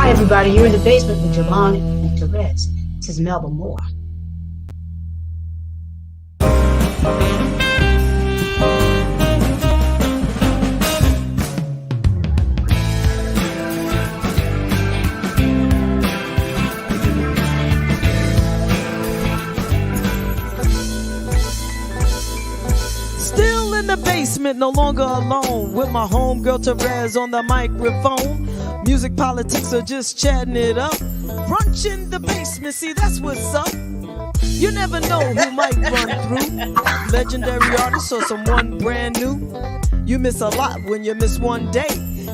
Everybody, you're in the basement with JaVonne and Terez. This is Melba Moore. Still in the basement, no longer alone, with my homegirl Terez on the microphone. Music, politics, or just chatting it up. Brunch in the basement, see that's what's up. You never know who might run through. Legendary artist or someone brand new. You miss a lot when you miss one day.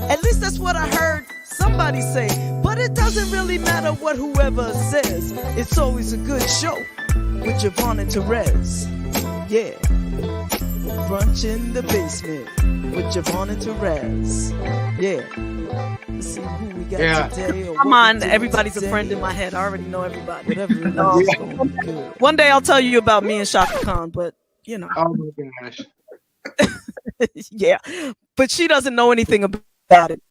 At least that's what I heard somebody say. But it doesn't really matter what whoever says. It's always a good show with JaVonne and Terez. Yeah. Brunch in the basement with JaVonne and Terez. Yeah. Let's see who we got today. Come on, everybody's a friend in my head. I already know everybody. Whatever it is, good. One day I'll tell you about me and Shaka Khan, but you know. Oh my gosh. Yeah, but she doesn't know anything about it.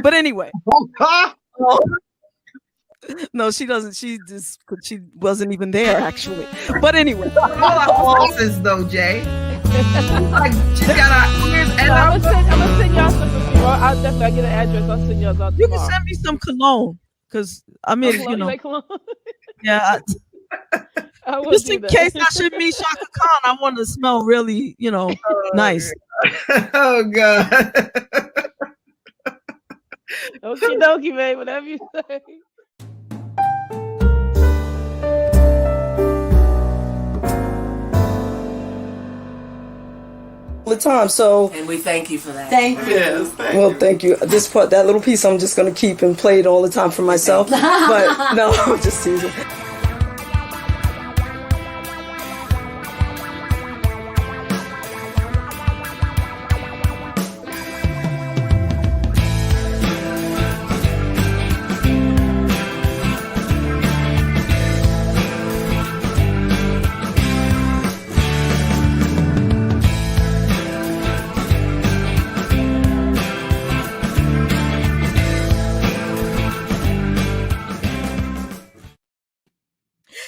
But anyway. No, she doesn't. She wasn't even there actually. But anyway. All our bosses though, Jay. Like she got our ears and I'm gonna send y'all some. I'll definitely get an address. I'll send y'all out. You can send me some cologne, because I mean, you know. Yeah. Just in case I should meet Shaka Khan, I want to smell really, you know, nice. Oh God. Okie dokie, babe. Whatever you say. The time, so and we thank you for that. Thank you. Yes, thank you. This part, that little piece, I'm just gonna keep and play it all the time for myself. But no, I'm just teasing.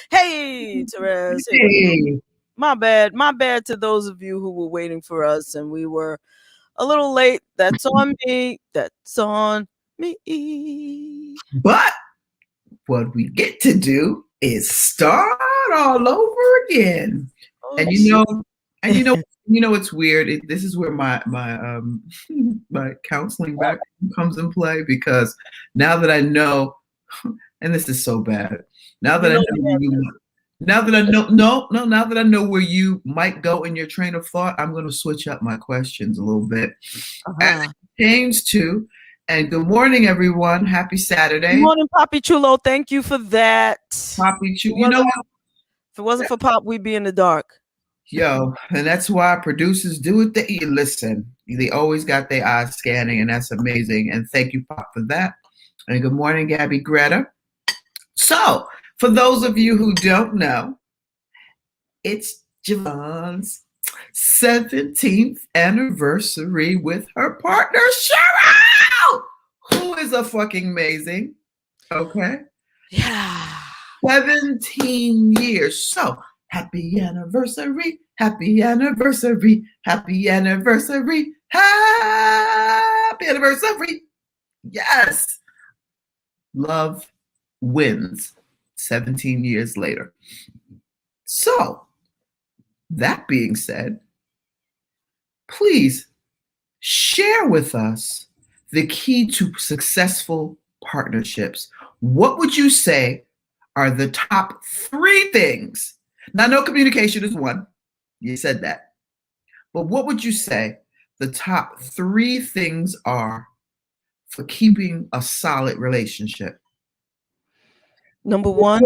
Hey, Terez. Hey. My bad to those of you who were waiting for us and we were a little late. That's on me. That's on me. But what we get to do is start all over again. Oh, and you know it's weird. This is where my my counseling background comes in play, because now that I know, and this is so bad. Now that now that I know where you might go in your train of thought, I'm going to switch up my questions a little bit. As it pertains to, and good morning, everyone. Happy Saturday. Good morning, Papi Chulo. Thank you for that. Papi Chulo. You know what? If it wasn't for Pop, we'd be in the dark. Yo, and that's why producers do it. They listen. They always got their eyes scanning, and that's amazing. And thank you, Pop, for that. And good morning, Gabby Greta. So, for those of you who don't know, it's JaVonne's 17th anniversary with her partner, Cheryl, who is a fucking amazing. Okay? Yeah. 17 years. So, happy anniversary, happy anniversary, happy anniversary, happy anniversary. Yes. Love wins 17 years later. So, that being said, please share with us the key to successful partnerships. What would you say are the top 3 things? Now, no, communication is one. You said that. But what would you say the top 3 things are for keeping a solid relationship? Number one,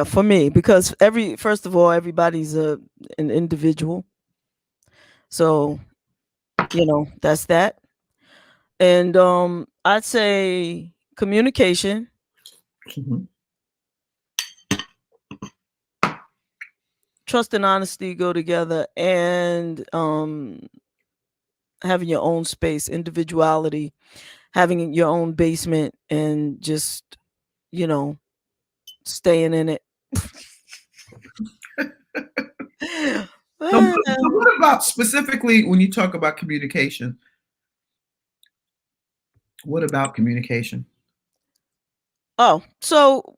for me, because first of all, everybody's an individual. So, you know, that's that. And I'd say communication. Mm-hmm. Trust and honesty go together, and having your own space, individuality. having your own basement and just, you know, staying in it. So what about specifically when you talk about communication? What about communication? Oh, so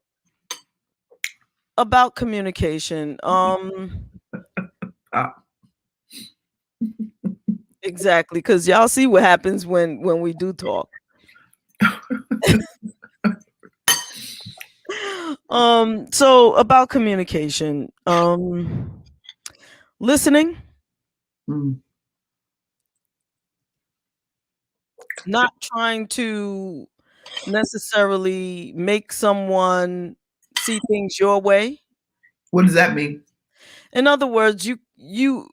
about communication. Ah. Exactly, because y'all see what happens when we do talk. So about communication, listening, not trying to necessarily make someone see things your way. What does that mean? In other words, you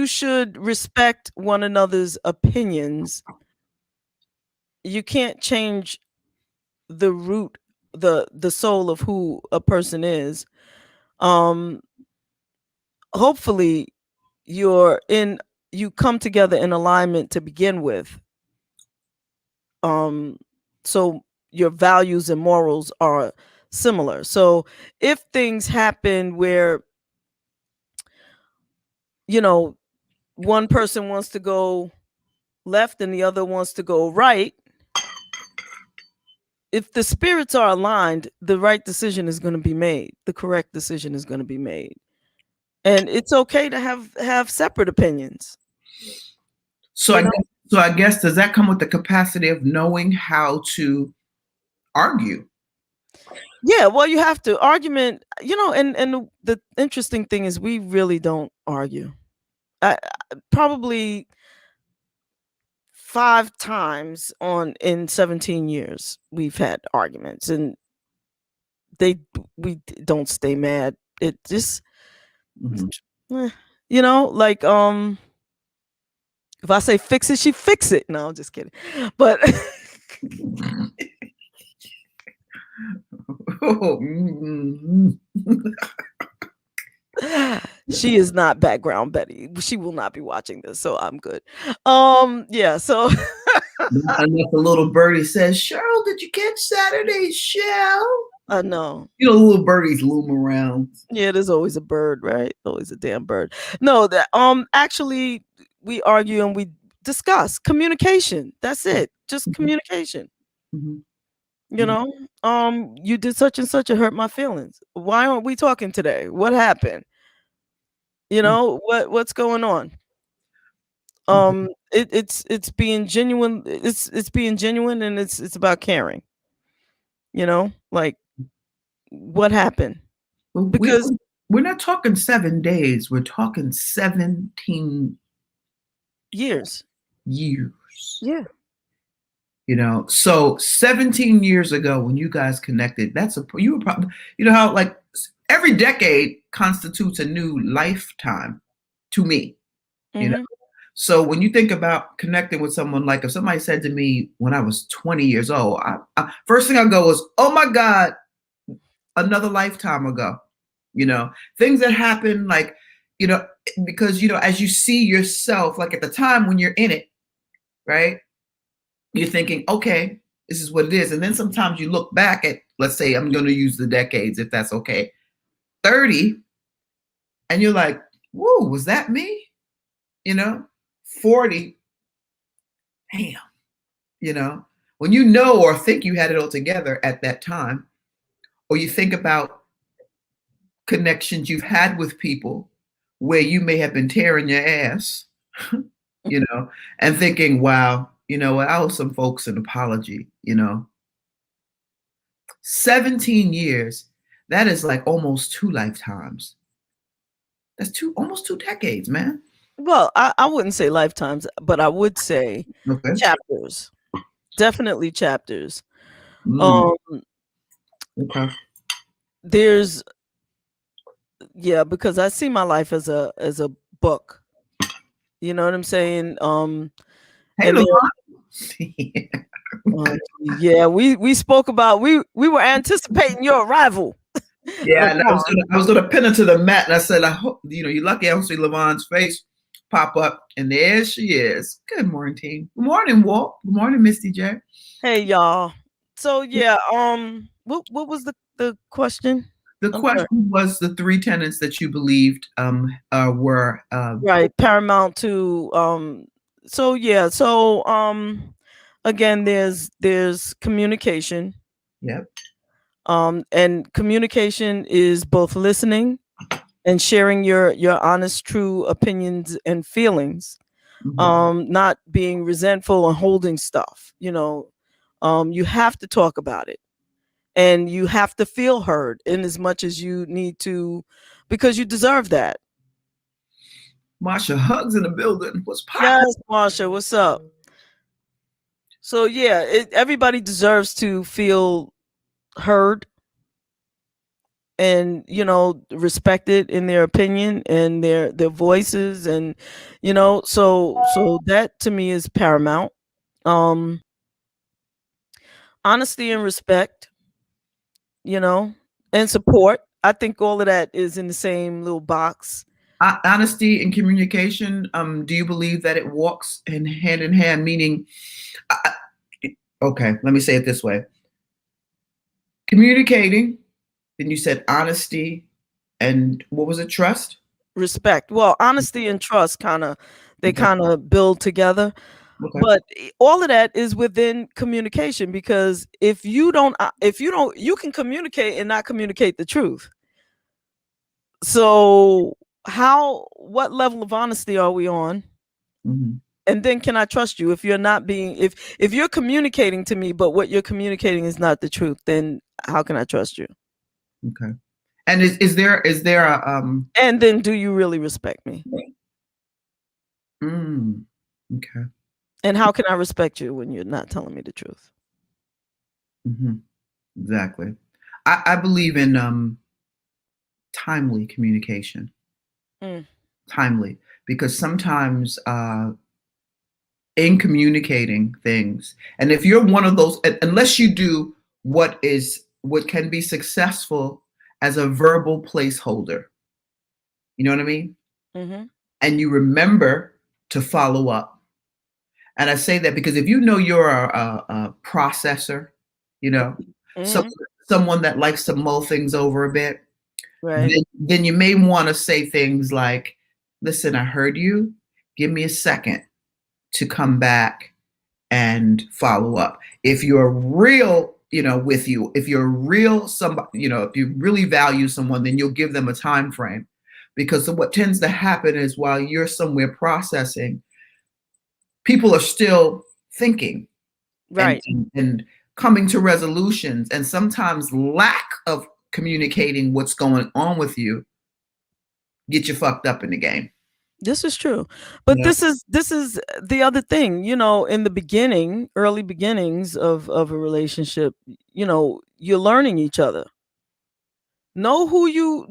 should respect one another's opinions. You can't change the root, the soul of who a person is. Hopefully you come together in alignment to begin with. So your values and morals are similar. So if things happen where, you know, one person wants to go left and the other wants to go right, if the spirits are aligned, the right decision is going to be made. The correct decision is going to be made. And it's okay to have separate opinions. So I guess does that come with the capacity of knowing how to argue? Yeah, well, you have to. Argument, you know, and the interesting thing is we really don't argue. Probably 5 times in 17 years we've had arguments, and we don't stay mad. It just, you know, like if I say fix it, she fix it. No, I'm just kidding. But she is not background Betty. She will not be watching this, so I'm good. Yeah, so unless a little birdie says, Cheryl, did you catch Saturday's show? No. You know, little birdies loom around. Yeah, there's always a bird, right? Always a damn bird. No, that actually we argue and we discuss communication. That's it. Just communication. You know, you did such and such, it hurt my feelings. Why aren't we talking today? What happened? You know, what's going on? It's being genuine. It's being genuine, and it's about caring. You know, like what happened? Because we're not talking 7 days. We're talking 17 years. Yeah. You know, so 17 years ago when you guys connected, you were probably, you know how like every decade constitutes a new lifetime to me, you know? So when you think about connecting with someone, like if somebody said to me when I was 20 years old, first thing I go is, oh my God, another lifetime ago, you know, things that happen, like, you know, because, you know, as you see yourself, like at the time when you're in it, right? You're thinking, okay, this is what it is. And then sometimes you look back at, let's say, I'm going to use the decades, if that's okay, 30, and you're like, whoa, was that me? You know, 40, damn, you know, when you know or think you had it all together at that time, or you think about connections you've had with people where you may have been tearing your ass, you know, and thinking, wow, you know what, I owe some folks an apology, you know. 17 years, that is like almost 2 lifetimes. That's almost 2 decades, man. Well, I wouldn't say lifetimes, but I would say chapters. Definitely chapters. Okay. There's, yeah, because I see my life as a book. You know what I'm saying? Hey, yeah, we spoke about, we were anticipating your arrival. Yeah, and I was gonna pin it to the mat, and I said, I hope, you know, you're lucky I don't see LaVonne's face. pop up, and there she is. Good morning, team. Good morning, Walt. Good morning, Misty J. Hey y'all. So yeah, what was the question? The I'm sorry. question was the three tenets that you believed were Right, paramount to so yeah, so again there's communication. Yep. And communication is both listening and sharing your honest true opinions and feelings. Not being resentful and holding stuff, you have to talk about it, and you have to feel heard in as much as you need to, because you deserve that. Marsha Hugs in the building. What's popping? Yes, Marsha, what's up? So yeah, everybody deserves to feel heard and respected in their opinion and their voices, and so that to me is paramount. Honesty and respect, and support. I think all of that is in the same little box. Honesty and communication. Do you believe that it walks in hand? Meaning, okay, let me say it this way: communicating. Then you said honesty, and what was it? Trust, respect. Well, honesty and trust kind of build together. Okay. But all of that is within communication, because if you don't, you can communicate and not communicate the truth. So what level of honesty are we on? And then can I trust you? If you're not being, if you're communicating to me, but what you're communicating is not the truth, then how can I trust you? Okay. And is there a and then do you really respect me? Okay. And how can I respect you when you're not telling me the truth? Exactly. I believe in timely communication. Timely, because sometimes in communicating things, and if you're one of those, unless you do what can be successful as a verbal placeholder, you know what I mean? And you remember to follow up. And I say that because if you know you're a processor, someone that likes to mull things over a bit, right? Then you may want to say things like, listen, I heard you. Give me a second to come back and follow up. If you're real, with you, if you're real somebody, if you really value someone, then you'll give them a time frame. Because what tends to happen is while you're somewhere processing, people are still thinking, right, and coming to resolutions, and sometimes lack of communicating what's going on with you get you fucked up in the game. This is true. But this is the other thing, in the early beginnings of a relationship, you're learning each other. Know who you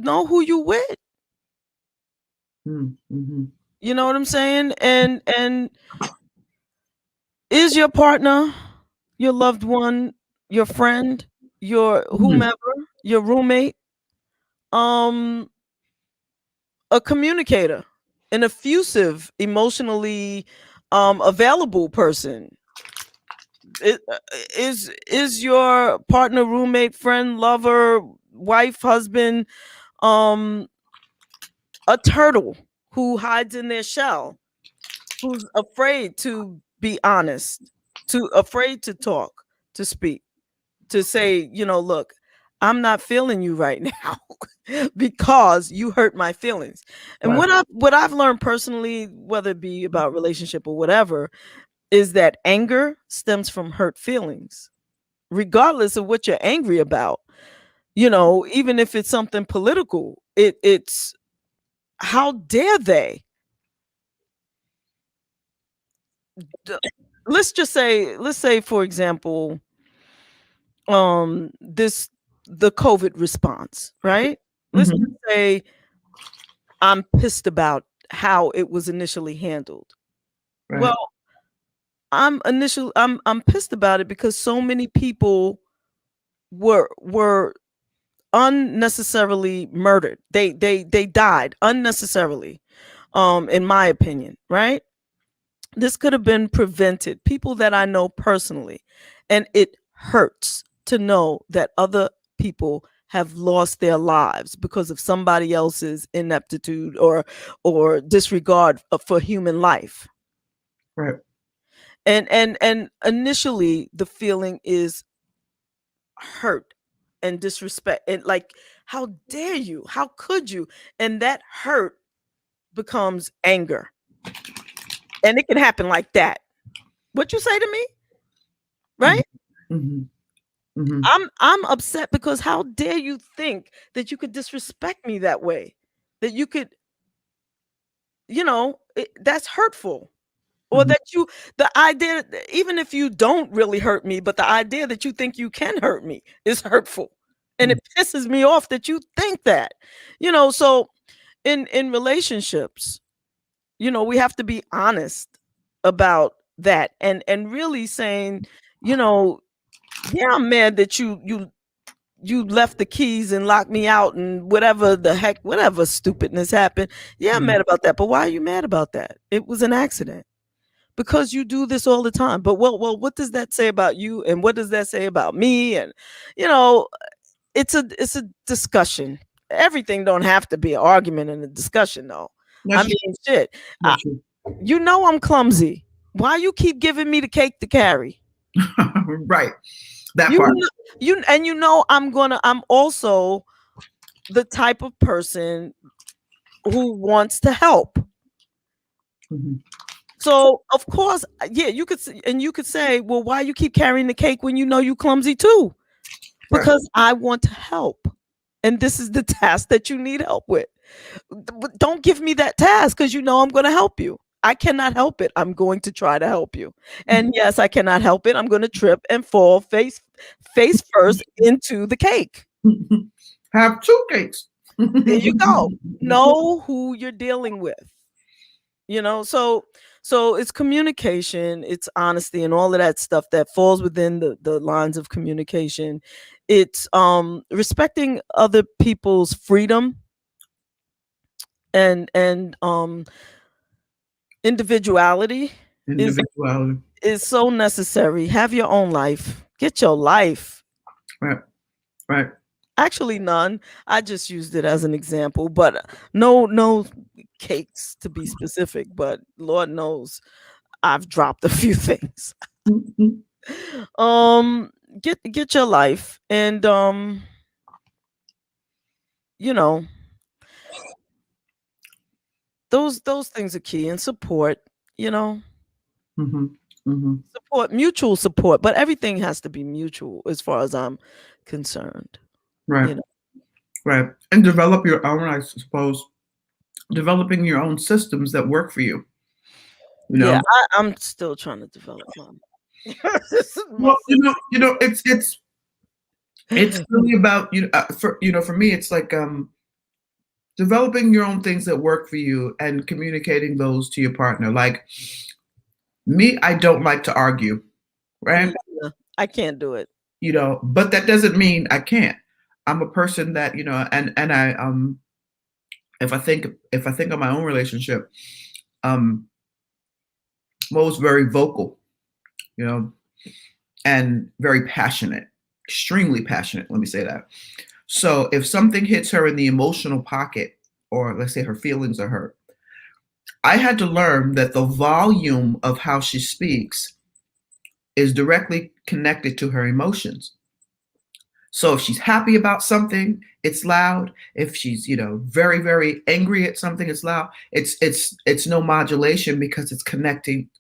with. You know what I'm saying? And is your partner, your loved one, your friend, your whomever, your roommate, a communicator, an effusive, emotionally available person? Is your partner, roommate, friend, lover, wife, husband a turtle who hides in their shell, who's afraid to be honest, afraid to talk, to speak, to say, look, I'm not feeling you right now because you hurt my feelings. And what I've learned personally, whether it be about relationship or whatever, is that anger stems from hurt feelings, regardless of what you're angry about. Even if it's something political, it's how dare they? Let's say, for example, the COVID response, right? Let's just say I'm pissed about how it was initially handled. Right. Well, I'm pissed about it because so many people were unnecessarily murdered. They died unnecessarily. in my opinion, right? This could have been prevented. People that I know personally, and it hurts to know that other people have lost their lives because of somebody else's ineptitude or disregard for human life. Right. And initially the feeling is hurt and disrespect, and like, how dare you, how could you? And that hurt becomes anger, and it can happen like that. What you say to me, right? Mm-hmm. Mm-hmm. I'm upset because how dare you think that you could disrespect me that way, that you could, that's hurtful. Or Mm-hmm. that the idea, even if you don't really hurt me, but the idea that you think you can hurt me is hurtful. And it pisses me off that you think that, so in relationships, we have to be honest about that, and really saying, yeah, I'm mad that you left the keys and locked me out and whatever stupidness happened. Yeah, I'm mad about that. But why are you mad about that? It was an accident. Because you do this all the time. But well, what does that say about you? And what does that say about me? And it's a discussion. Everything don't have to be an argument and a discussion, though. That's shit. I'm clumsy. Why you keep giving me the cake to carry? Right. That part. I'm also the type of person who wants to help. Mm-hmm. So of course, yeah, you could say, well, why you keep carrying the cake when you clumsy too? Because I want to help, and this is the task that you need help with. Don't give me that task because I'm going to help you. I cannot help it. I'm going to try to help you, and yes, I cannot help it. I'm going to trip and fall face first into the cake. Have two cakes. There you go. Know who you're dealing with. So it's communication, it's honesty, and all of that stuff that falls within the lines of communication. It's respecting other people's freedom and individuality is so necessary. Have your own life. Get your life. Right. Actually, none. I just used it as an example, but no cakes to be specific. But Lord knows, I've dropped a few things. Get your life, and those things are key, and support. Support, mutual support, but everything has to be mutual as far as I'm concerned. Right. Right. And develop your own, I suppose, developing your own systems that work for you. Yeah, I'm still trying to develop mine. Well, it's really about, for me, it's like developing your own things that work for you and communicating those to your partner. Like me, I don't like to argue, right? Yeah, I can't do it. But that doesn't mean I can't. I'm a person that, and I if I think of my own relationship, Mo was very vocal, and very passionate, extremely passionate. Let me say that. So if something hits her in the emotional pocket, or let's say her feelings are hurt, I had to learn that the volume of how she speaks is directly connected to her emotions. So if she's happy about something, it's loud. If she's, very, very angry at something, it's loud. It's no modulation because it's connected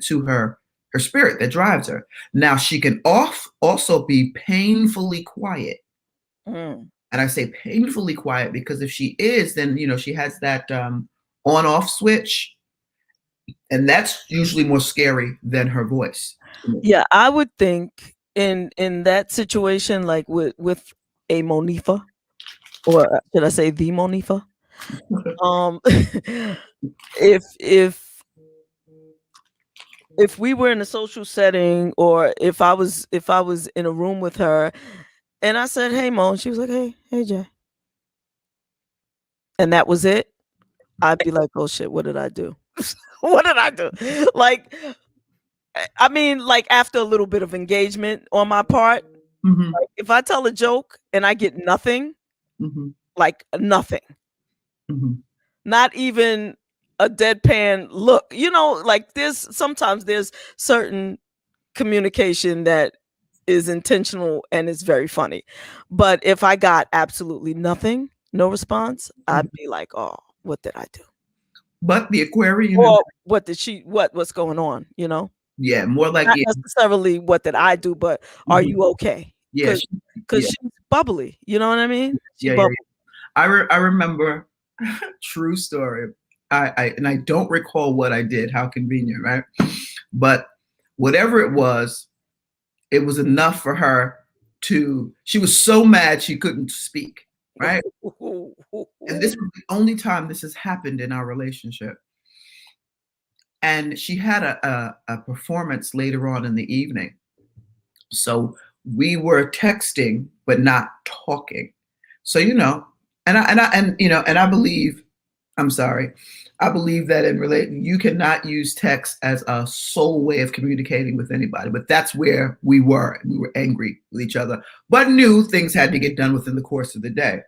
to her spirit that drives her. Now she can also be painfully quiet. And I say painfully quiet because if she is, then, she has that on-off switch. And that's usually more scary than her voice. Yeah, I would think in that situation, like with a Monifa, or should I say the Monifa? If we were in a social setting, or if I was in a room with her, and I said, "Hey, Mo," and she was like, "Hey, Jay," and that was it, I'd be like, oh shit, what did I do? What did I do? Like, I mean, like after a little bit of engagement on my part, Mm-hmm. like if I tell a joke and I get nothing, Mm-hmm. like nothing, Mm-hmm. not even a deadpan look, like sometimes there's certain communication that is intentional and is very funny. But if I got absolutely nothing, no response, I'd be like, oh, what did I do? But the Aquarian, Or what's going on, yeah, more like, not necessarily what did I do, but are you okay? yeah, Because she's bubbly, you know what I mean? She yeah. bubbly. I remember, true story. And I don't recall what I did. How convenient, right? But whatever it was enough for her to. She was so mad she couldn't speak, right? And this was the only time this has happened in our relationship. And she had a performance later on in the evening, so we were texting but not talking. So I believe, I'm sorry, I believe that you cannot use text as a sole way of communicating with anybody. But that's where we were. We were angry with each other, but knew things had to get done within the course of the day.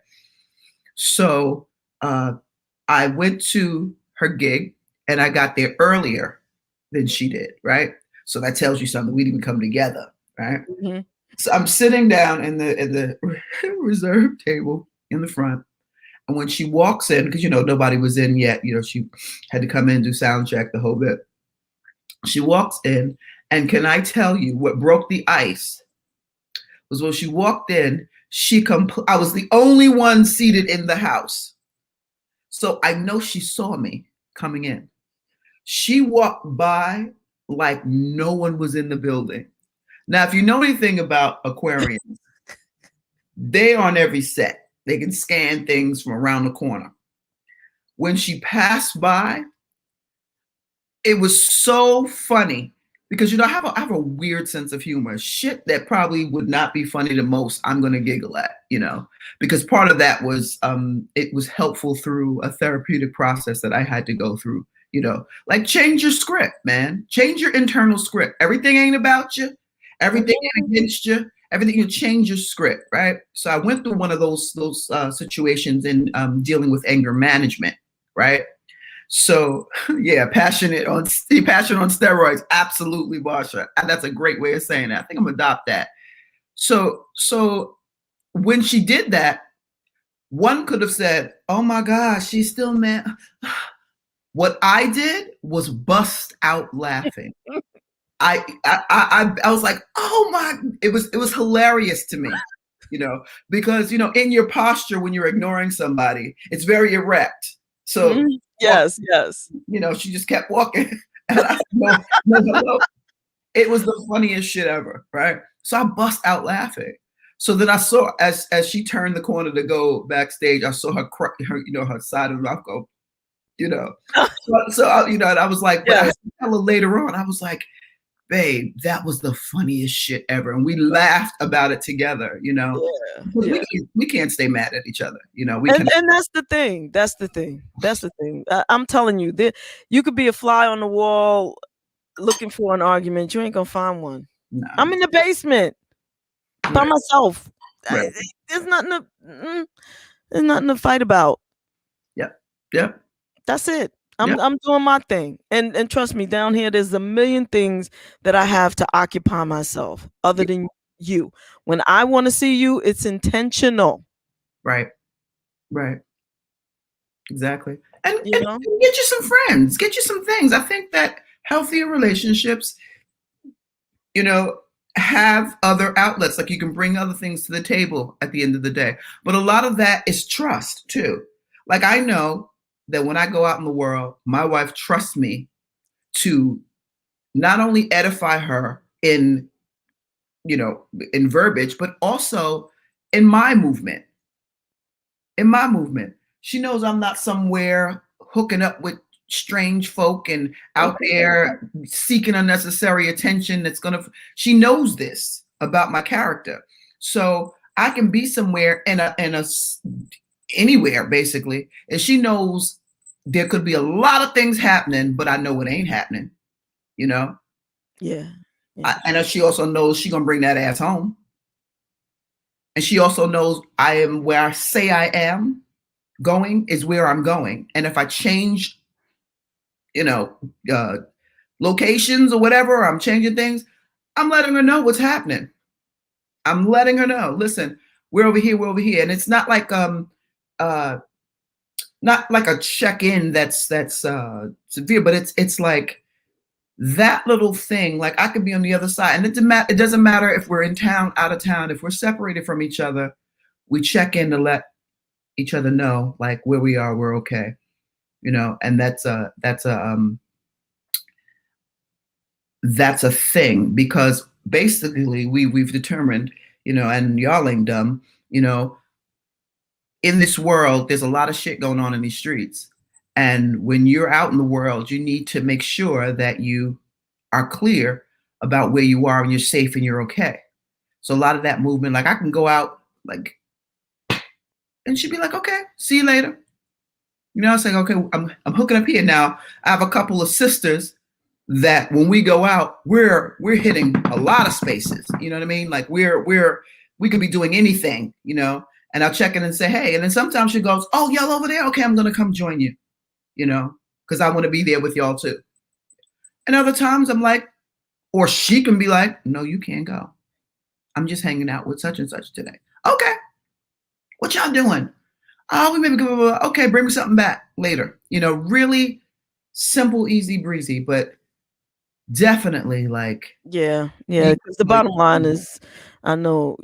So I went to her gig and I got there earlier than she did, right? So that tells you something. We didn't come together, right? Mm-hmm. So I'm sitting down in the reserve table in the front. And when she walks in, because nobody was in yet, she had to come in, do sound check, the whole bit. She walks in, and can I tell you what broke the ice was when she walked in, I was the only one seated in the house. So I know she saw me coming in. She walked by like no one was in the building. Now, if you know anything about Aquarians, they on every set. They can scan things from around the corner. When she passed by, it was so funny because I have a weird sense of humor. Shit that probably would not be funny to most, I'm gonna giggle at, because part of that was it was helpful through a therapeutic process that I had to go through. Like change your script, man. Change your internal script. Everything ain't about you. Everything ain't against you. Everything, you change your script, right? So I went through one of those situations in dealing with anger management, right? So yeah, passion on steroids, absolutely, Barsha. And that's a great way of saying that. I think I'm gonna adopt that. So when she did that, one could have said, "Oh my gosh, she's still mad." What I did was bust out laughing. I was like, oh my, it was hilarious to me, because, in your posture, when you're ignoring somebody, it's very erect. So yes. She just kept walking and I said, no, hello. It was the funniest shit ever. Right. So I bust out laughing. So then I saw, as she turned the corner to go backstage, I saw her her side of the mouth go, so and I was like, but I tell her later on, I was like, babe, that was the funniest shit ever. And we laughed about it together, we can't stay mad at each other, and that's the thing. That's the thing. I'm telling you, you could be a fly on the wall looking for an argument. You ain't gonna find one. Nah. I'm in the basement by myself. Right. There's nothing to fight about. Yeah. That's it. I'm doing my thing. And trust me, down here, there's a million things that I have to occupy myself other than you. When I want to see you, it's intentional. Right. Exactly. And get you some friends, get you some things. I think that healthier relationships, have other outlets. Like you can bring other things to the table at the end of the day. But a lot of that is trust too. Like I know that when I go out in the world, my wife trusts me to not only edify her in verbiage, but also in my movement. She knows I'm not somewhere hooking up with strange folk and out there seeking unnecessary attention. She knows this about my character. So I can be somewhere in a anywhere basically, and she knows there could be a lot of things happening, but I know it ain't happening, you know? Yeah. I know she also knows she gonna bring that ass home. And she also knows I am where I say I am going is where I'm going. And if I change, locations or whatever, I'm changing things, I'm letting her know what's happening. I'm letting her know, listen, we're over here. And it's not like not like a check-in that's severe, but it's like that little thing. Like I could be on the other side, and it doesn't matter if we're in town, out of town, if we're separated from each other, we check in to let each other know like where we are, we're okay, and that's a thing, because basically we've determined, and y'all ain't dumb, in this world, there's a lot of shit going on in these streets. And when you're out in the world, you need to make sure that you are clear about where you are and you're safe and you're okay. So a lot of that movement, like I can go out like, and she'd be like, okay, see you later. I was like, okay, I'm hooking up here. Now I have a couple of sisters that when we go out, we're hitting a lot of spaces. You know what I mean? Like we could be doing anything, and I'll check in and say, hey, and then sometimes she goes, oh, y'all over there? Okay, I'm going to come join you, because I want to be there with y'all too. And other times I'm like, or she can be like, no, you can't go. I'm just hanging out with such and such today. Okay. What y'all doing? Oh, we maybe go, okay, bring me something back later. Really simple, easy breezy, but definitely like. Yeah. Because the bottom line is, I know,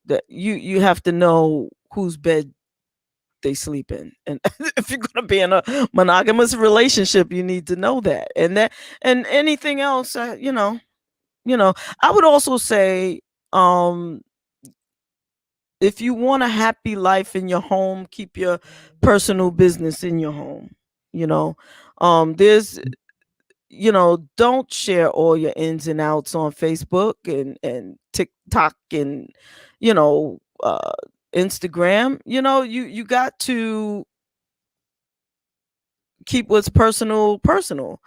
that you have to know whose bed they sleep in, and if you're going to be in a monogamous relationship, you need to know that, and anything else, I would also say, if you want a happy life in your home, keep your personal business in your home. There's don't share all your ins and outs on Facebook and TikTok and Instagram. You got to keep what's personal. Private.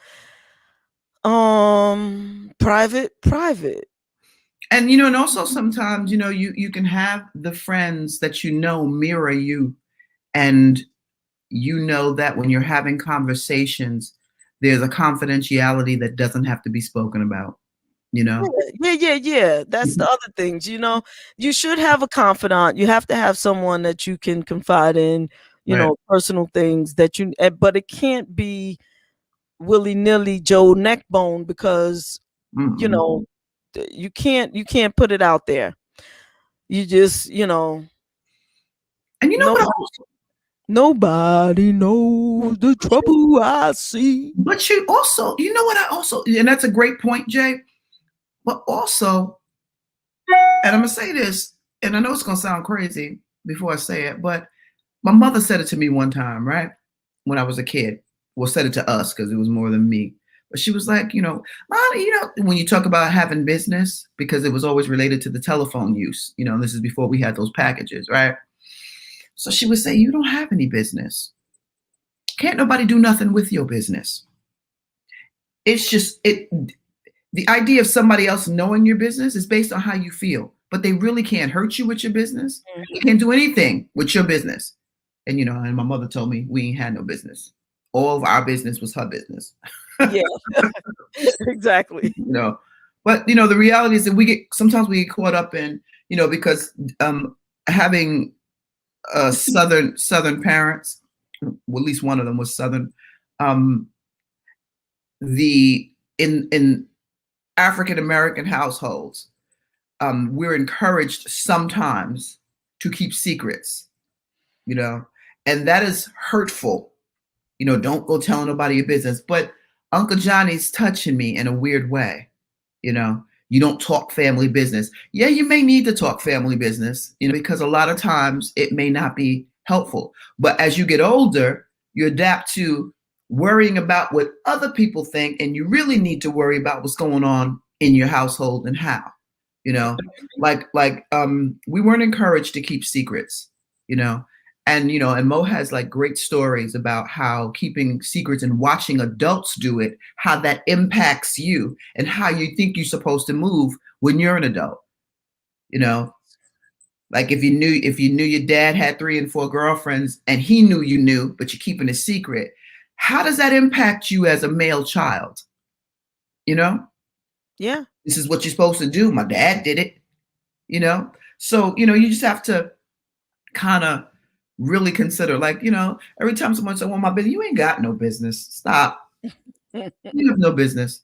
And and also sometimes you can have the friends that mirror you, and that when you're having conversations, there's a confidentiality that doesn't have to be spoken about. Yeah. That's the other things. You should have a confidant. You have to have someone that you can confide in. Right. Personal things that but it can't be willy-nilly Joe Neckbone, because Mm-hmm. you can't put it out there. You just and what nobody knows the trouble I see. But you also, what I also, and that's a great point, Jay, but also, and I'm gonna say this, and I know it's gonna sound crazy before I say it, but my mother said it to me one time, right? When I was a kid. Well, said it to us because it was more than me. But she was like, Mom, when you talk about having business, because it was always related to the telephone use, this is before we had those packages, right? So she would say, you don't have any business. Can't nobody do nothing with your business. It's just, the idea of somebody else knowing your business is based on how you feel, but they really can't hurt you with your business. Mm-hmm. You can't do anything with your business. And, and my mother told me we ain't had no business. All of our business was her business. Yeah, exactly. But, the reality is that sometimes we get caught up in, because having Southern parents, well, at least one of them was Southern, in African-American households, we're encouraged sometimes to keep secrets, and that is hurtful. Don't go telling nobody your business. But Uncle Johnny's touching me in a weird way. You don't talk family business. Yeah, you may need to talk family business, because a lot of times it may not be helpful. But as you get older, you adapt to worrying about what other people think, and you really need to worry about what's going on in your household and how. Like we weren't encouraged to keep secrets, And, you know, and Mo has like great stories about how keeping secrets and watching adults do it, how that impacts you and how you think you're supposed to move when you're an adult. You know, like if you knew your dad had 3 and 4 girlfriends and he knew you knew, but you're keeping a secret, how does that impact you as a male child? You know? Yeah. This is what you're supposed to do. My dad did it, you know? So, you know, you just have to kind of really consider, like, you know, every time someone says, well, my business, you ain't got no business. Stop. You have no business,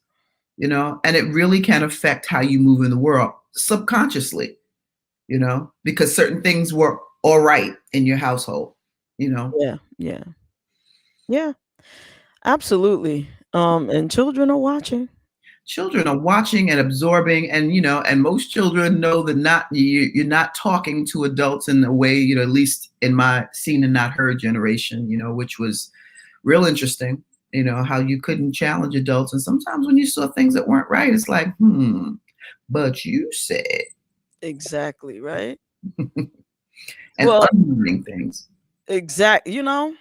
you know? And it really can affect how you move in the world subconsciously, you know, because certain things were all right in your household, you know? Yeah, absolutely. And children are watching. Children are watching and absorbing, and, you know, and most children know that you're not talking to adults in a way, you know, at least in my seen and not heard generation, you know, which was real interesting, you know, how you couldn't challenge adults. And sometimes when you saw things that weren't right, it's like, but you said. Exactly, right? And unlearning things. Exactly, you know.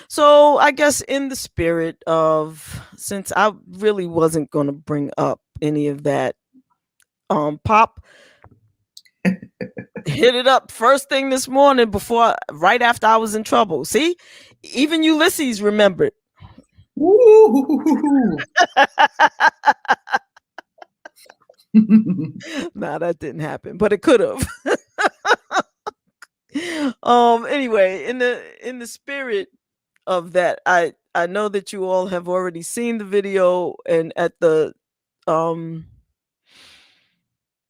So I guess in the spirit of, since I really wasn't going to bring up any of that, Pop hit it up first thing this morning right after I was in trouble. See, even Ulysses remembered. Woo! Nah, that didn't happen, but it could have. Anyway, in the spirit of that, I know that you all have already seen the video, and at the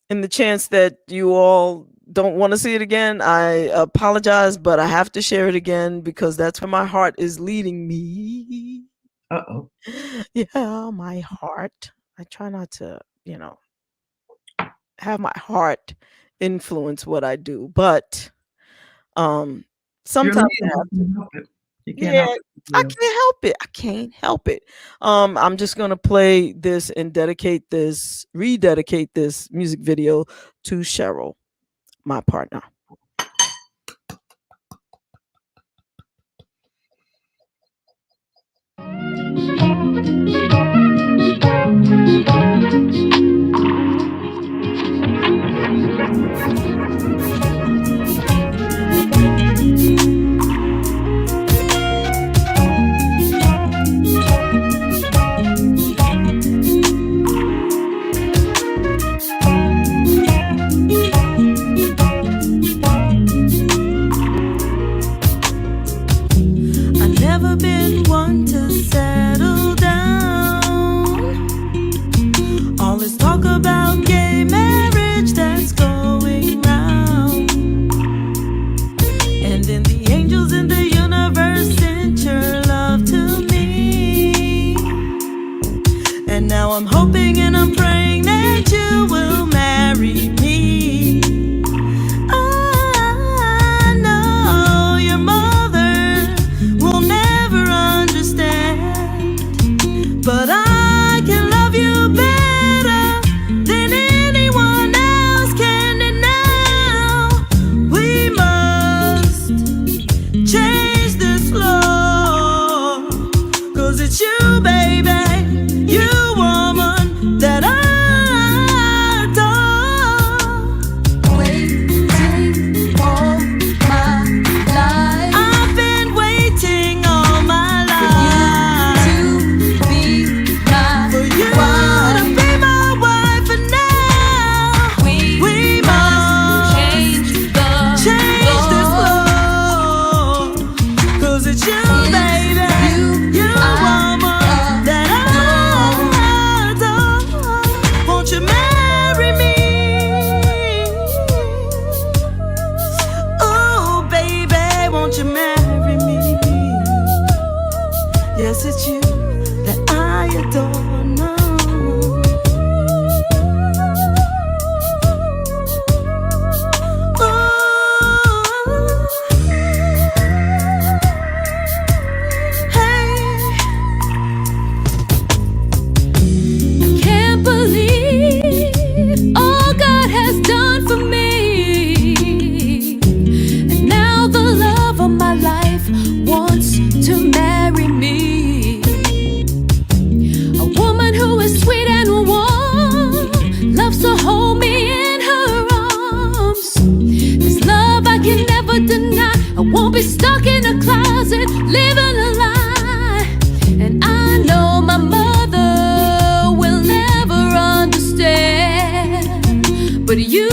in the chance that you all don't want to see it again, I apologize, but I have to share it again because that's where my heart is leading me. Uh-oh. Yeah, my heart. I try not to, you know, have my heart influence what I do, but sometimes I can't help it. I can't help it. I'm just gonna play this and rededicate this music video to Cheryl, my partner. living a lie. And I know my mother will never understand. But you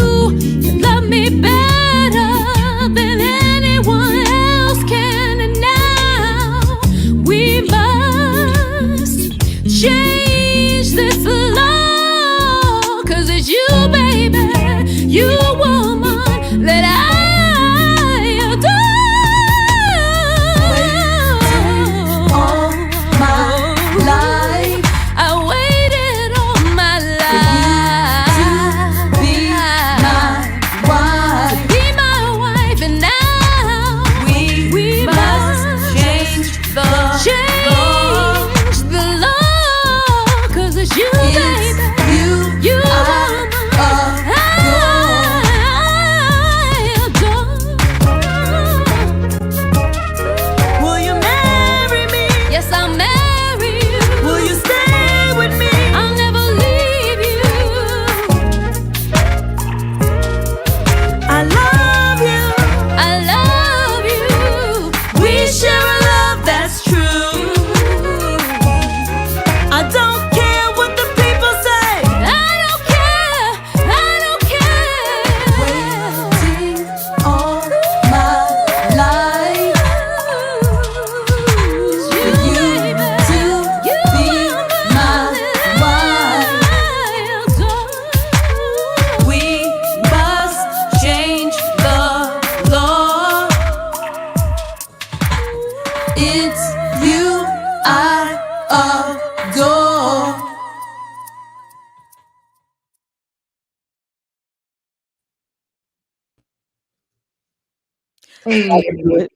love me better than anyone else can. And now we must change this law. 'Cause it's you, baby, you woman that I Hey.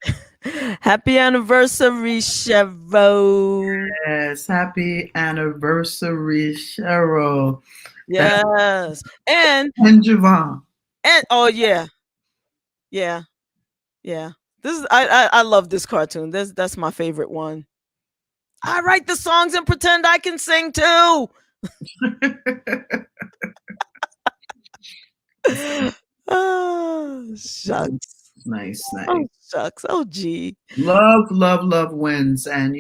Happy anniversary, Cheryl. Yes, happy anniversary, Cheryl. Yes. And JaVonne. And oh yeah. Yeah. This is I love this cartoon. That's my favorite one. I write the songs and pretend I can sing too. Oh, shucks. Nice. Oh, shucks. Oh, gee. Love wins. And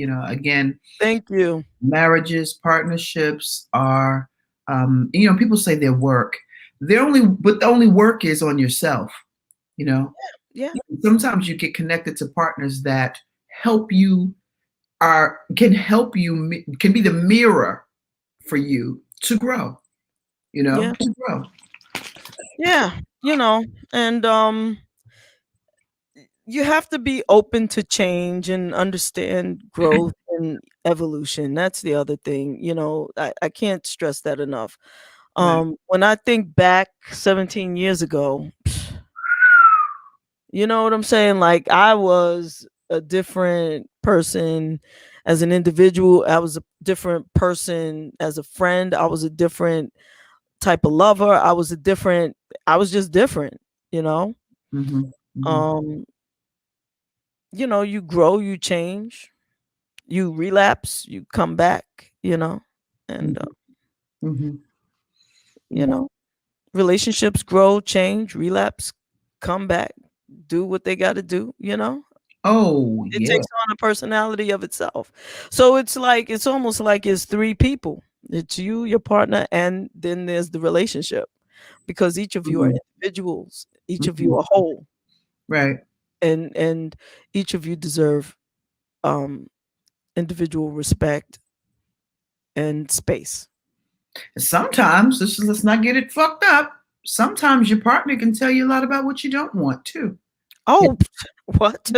again, thank you. Marriages, partnerships are people say their work. But the only work is on yourself. Yeah. Sometimes you get connected to partners that help you, can be the mirror for you to grow. To grow. Yeah, and you have to be open to change and understand growth and evolution. That's the other thing. I can't stress that enough. When I think back 17 years ago, you know what I'm saying? Like, I was a different person as an individual. I was a different person as a friend. I was a different type of lover. I was just different, Mm-hmm. Mm-hmm. You grow, you change, you relapse, you come back, and Mm-hmm. relationships grow, change, relapse, come back, do what they got to do, Oh, it yeah. takes on a personality of itself. So it's almost like it's three people. It's you, your partner, and then there's the relationship, because each of you are individuals, each of you are whole, right? And each of you deserve individual respect and space. Sometimes, let's not get it fucked up. Sometimes your partner can tell you a lot about what you don't want too. Oh, what?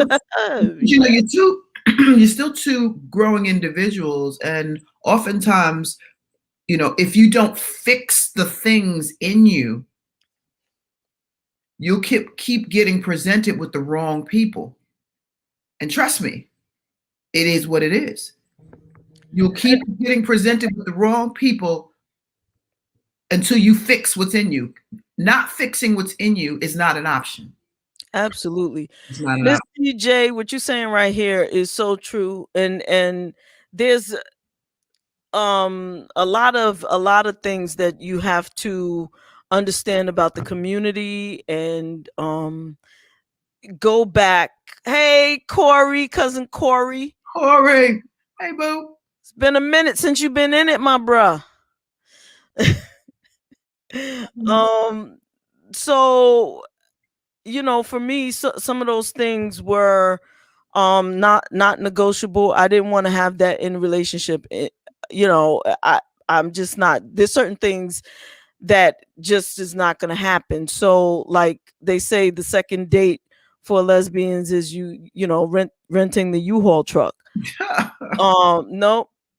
You're still two growing individuals, and oftentimes, if you don't fix the things in you, you'll keep getting presented with the wrong people. And trust me, it is what it is. You'll keep getting presented with the wrong people until you fix what's in you. Not fixing what's in you is not an option. Absolutely. Miss DJ, what you're saying right here is so true. And there's a lot of things that you have to understand about the community, and go back Hey, Corey, cousin Corey. Corey. Hey, boo. It's been a minute since you've been in it, my bruh. So, you know, for me, some of those things were not negotiable. I didn't want to have that in a relationship. You know, I'm just not. There's certain things that just is not going to happen. So, like they say, the second date for lesbians is you know, renting the U-Haul truck.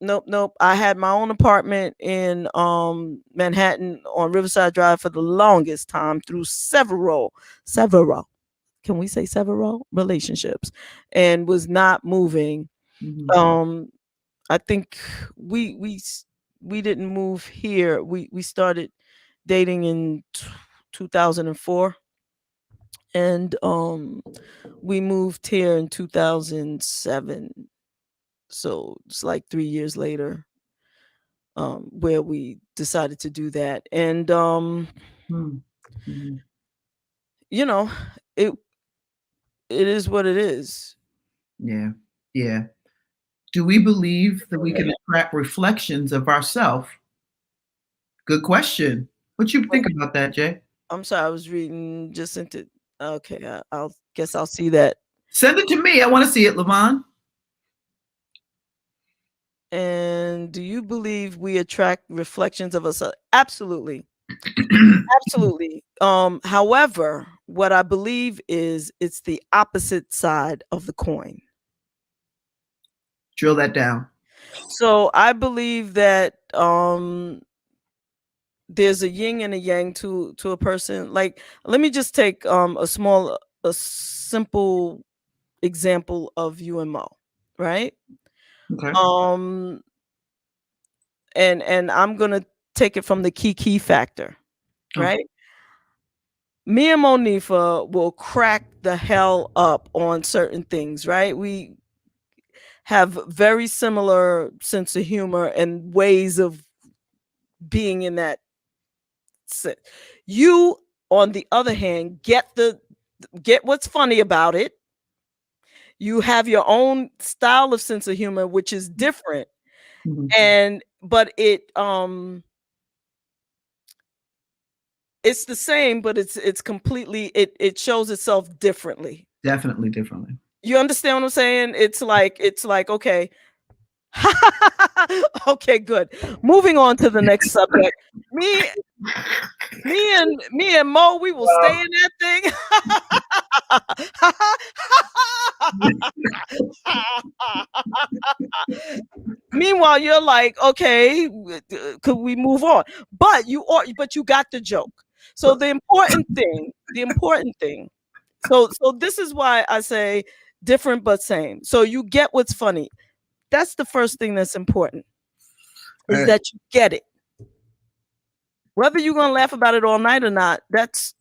Nope. I had my own apartment in Manhattan on Riverside Drive for the longest time through several, can we say several relationships, and was not moving. I think we didn't move here. We started dating in 2004, and we moved here in 2007. So it's like 3 years later, where we decided to do that. And you know, it is what it is. Yeah. Do we believe that we can attract reflections of ourselves? Good question. What you think about that, Jay? I'm sorry, I was reading just into. Okay, I'll guess I'll see that. Send it to me. I want to see it, Lavon. And do you believe we attract reflections of us? Absolutely. Absolutely. However, what I believe is it's the opposite side of the coin. Drill that down. So I believe that there's a yin and a yang to a person. Like, let me just take a simple example of you and Mo, right? Okay. And I'm gonna take it from the key factor, right? Me and Monifa will crack the hell up on certain things, right? We have very similar sense of humor and ways of being in that sense. You, on the other hand, get what's funny about it. You have your own style of sense of humor, which is different. But it's the same, but it's completely, it shows itself differently. Definitely differently. You understand what I'm saying? It's like, okay. Okay, good. Moving on to the next subject. Me and Mo, we will stay in that thing. Meanwhile, you're like, okay, could we move on? But you got the joke. So the important thing. So this is why I say different but same. So you get what's funny. That's the first thing that's important, is that you get it. Whether you're going to laugh about it all night or not, that's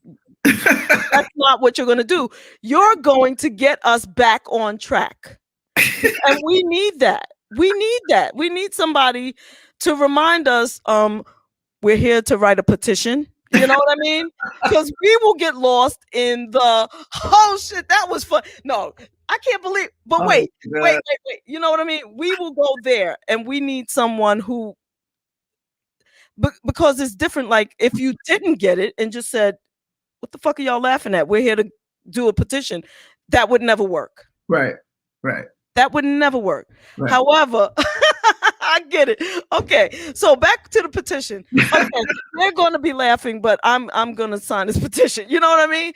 not what you're going to do. You're going to get us back on track. And we need that. We need somebody to remind us, we're here to write a petition. You know what I mean? Because we will get lost in the, oh shit, that was fun. No, I can't believe, but wait. You know what I mean? We will go there, and we need someone who, because it's different. Like, if you didn't get it and just said, what the fuck are y'all laughing at? We're here to do a petition. That would never work. Right. That would never work. Right. However, I get it. Okay, so back to the petition. Okay, they're going to be laughing, but I'm going to sign this petition. You know what I mean?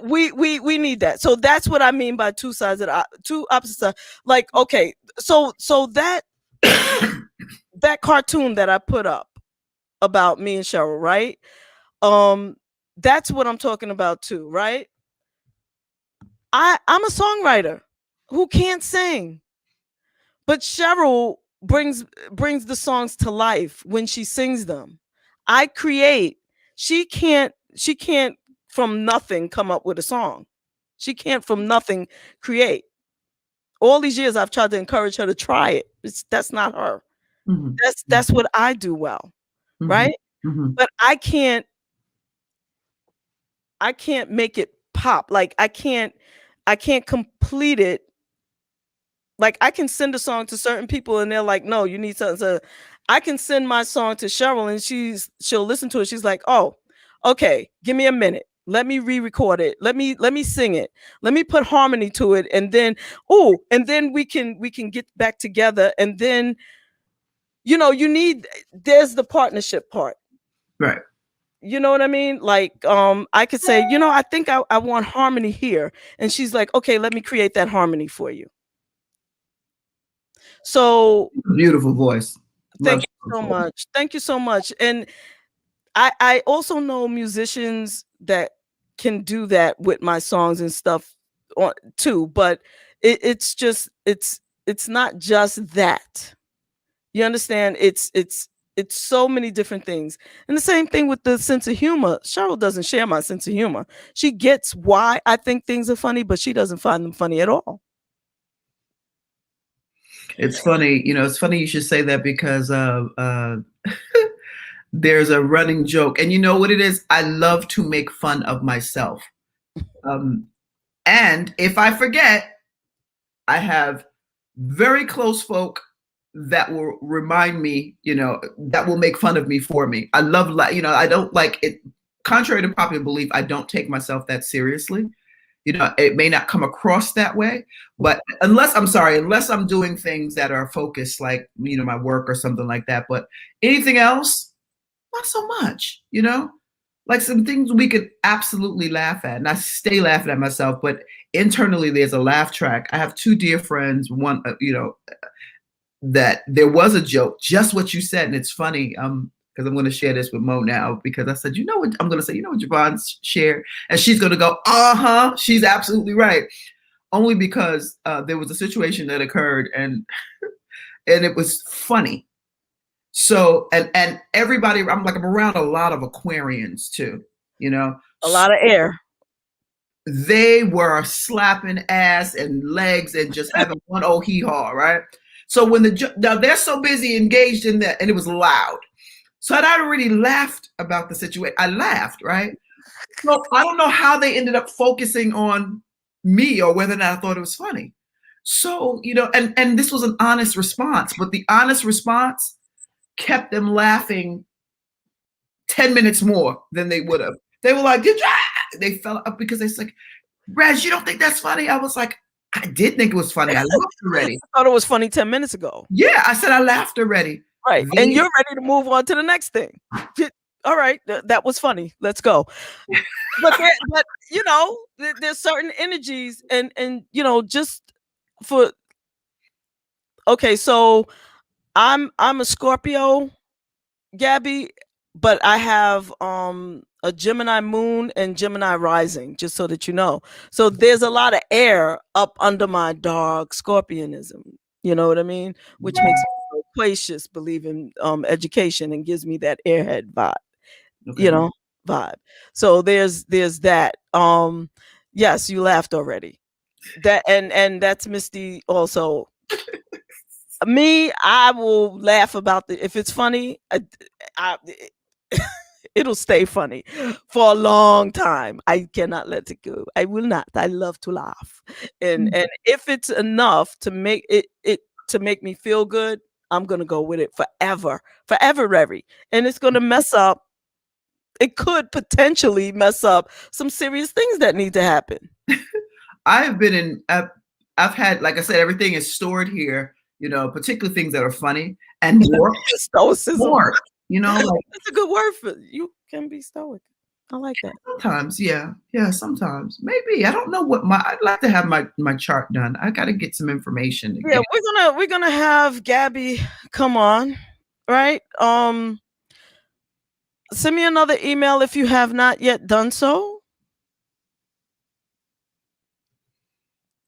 We need that. So that's what I mean by two opposite sides. Like, okay, so that that cartoon that I put up about me and Cheryl, right? That's what I'm talking about too, right? I'm a songwriter who can't sing, but Cheryl brings the songs to life when she sings them. I create. She can't from nothing come up with a song. She can't from nothing create. All these years I've tried to encourage her to try it. That's not her. That's what I do well, right? But I can't make it pop. Like, I can't I can't complete it. Like I can send a song to certain people and they're like, no, you need something. So I can send my song to Cheryl and she'll listen to it. She's like, oh, okay, give me a minute. Let me re-record it. Let me sing it. Let me put harmony to it. And then, we can get back together. And then, there's the partnership part. Right. You know what I mean? Like, I could say, I think I want harmony here. And she's like, okay, let me create that harmony for you. So beautiful voice. Thank you so much. Thank you so much. And I also know musicians that can do that with my songs and stuff too, but it's not just that. You understand? It's so many different things. And the same thing with the sense of humor. Cheryl doesn't share my sense of humor. She gets why I think things are funny, but she doesn't find them funny at all. It's funny, it's funny you should say that because there's a running joke. And you know what it is? I love to make fun of myself. And if I forget, I have very close folk that will remind me, that will make fun of me for me. I love, I don't like it. Contrary to popular belief, I don't take myself that seriously. It may not come across that way, but unless I'm doing things that are focused, like, my work or something like that. But anything else, not so much, like some things we could absolutely laugh at. And I stay laughing at myself, but internally there's a laugh track. I have two dear friends, one, that there was a joke, just what you said. And it's funny, because I'm going to share this with Mo now, because I said, what I'm going to say, what JaVonne shared, and she's going to go, she's absolutely right. Only because there was a situation that occurred and it was funny. So, and everybody, I'm around a lot of Aquarians too, a lot of air. They were slapping ass and legs and just having one old hee-haw, right? So now they're so busy engaged in that, and it was loud. So I'd already laughed about the situation. I laughed, right? So I don't know how they ended up focusing on me or whether or not I thought it was funny. So, and this was an honest response, but the honest response kept them laughing 10 minutes more than they would have. They were like, they fell up because they said, Rez, you don't think that's funny? I was like, I did think it was funny. I laughed already. I thought it was funny 10 minutes ago. Yeah, I said I laughed already. Right. And you're ready to move on to the next thing. All right. That was funny. Let's go. But there's certain energies and just for, okay. So I'm a Scorpio, Gabby, but I have a Gemini moon and Gemini rising, just so that you know. So there's a lot of air up under my dark Scorpionism. You know what I mean? Which makes me loquacious, believe in education, and gives me that airhead vibe. Okay. Vibe. So there's that. Yes, you laughed already. That and that's Misty also. Me, I will laugh about if it's funny. It'll stay funny for a long time. I cannot let it go. I will not. I love to laugh, and if it's enough to make it to make me feel good, I'm gonna go with it forever, Revy. And it's gonna mess up. It could potentially mess up some serious things that need to happen. I've been in. I've had, like I said, everything is stored here. Particularly things that are funny and more stoicism. More. That's a good word for you. Can be stoic. I like that. Sometimes, yeah, sometimes. Maybe. I don't know I'd like to have my chart done. I got to get some information. Yeah, we're gonna have Gabby come on, right? Send me another email if you have not yet done so.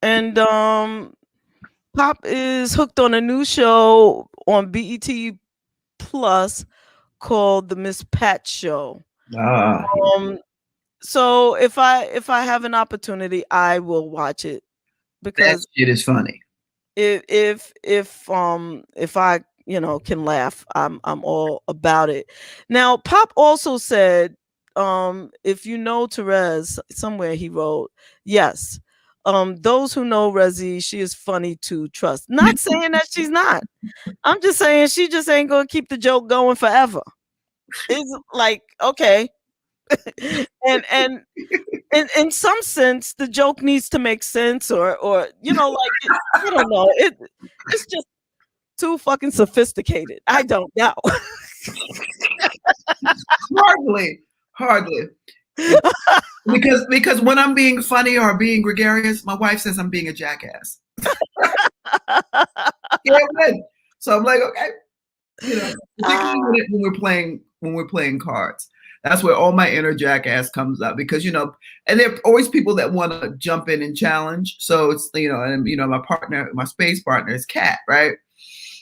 And Pop is hooked on a new show on BET Plus called The Miss Pat Show. So if I have an opportunity, I will watch it because it is funny. If I can laugh, I'm all about it. Now, Pop also said, if you know Terez, somewhere he wrote, yes, those who know Rezi, she is funny to trust. Not saying that she's not. I'm just saying she just ain't gonna keep the joke going forever. It's like, okay. and in some sense, the joke needs to make sense, or like I don't know. It's just too fucking sophisticated. I don't know. Hardly. Because when I'm being funny or being gregarious, my wife says I'm being a jackass. So I'm like, okay, particularly when we're playing cards. That's where all my inner jackass comes up, because and there are always people that want to jump in and challenge. So it's my space partner is Kat, right?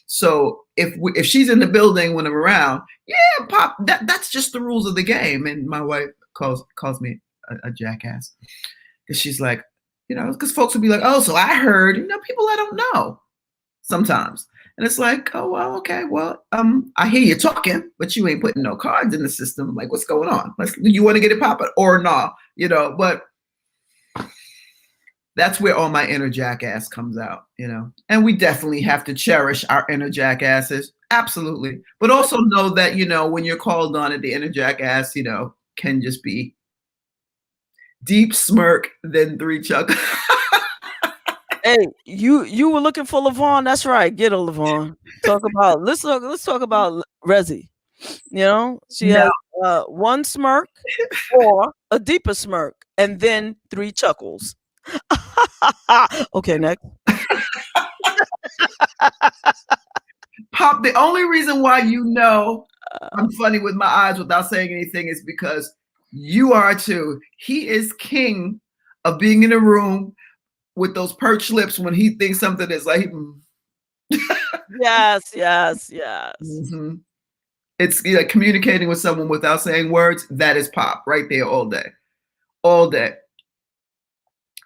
So if she's in the building when I'm around, yeah, Pop, that's just the rules of the game. And my wife calls me a jackass, because she's like, because folks will be like, oh, so I heard, people I don't know sometimes. And it's like, oh, well, okay, well, I hear you talking, but you ain't putting no cards in the system. Like, what's going on? You want to get it popping or not? But that's where all my inner jackass comes out, and we definitely have to cherish our inner jackasses. Absolutely. But also know that, when you're called on it, the inner jackass, can just be deep smirk, then 3 chuckles. Hey, you were looking for LaVonne. That's right. Get a LaVonne. Let's talk about Rezi. She has 1 smirk or a deeper smirk, and then 3 chuckles. Okay, next. Pop, the only reason why I'm funny with my eyes without saying anything is because you are too. He is king of being in a room with those perched lips when he thinks something is like, yes. Mm-hmm. It's communicating with someone without saying words. That is Pop right there all day.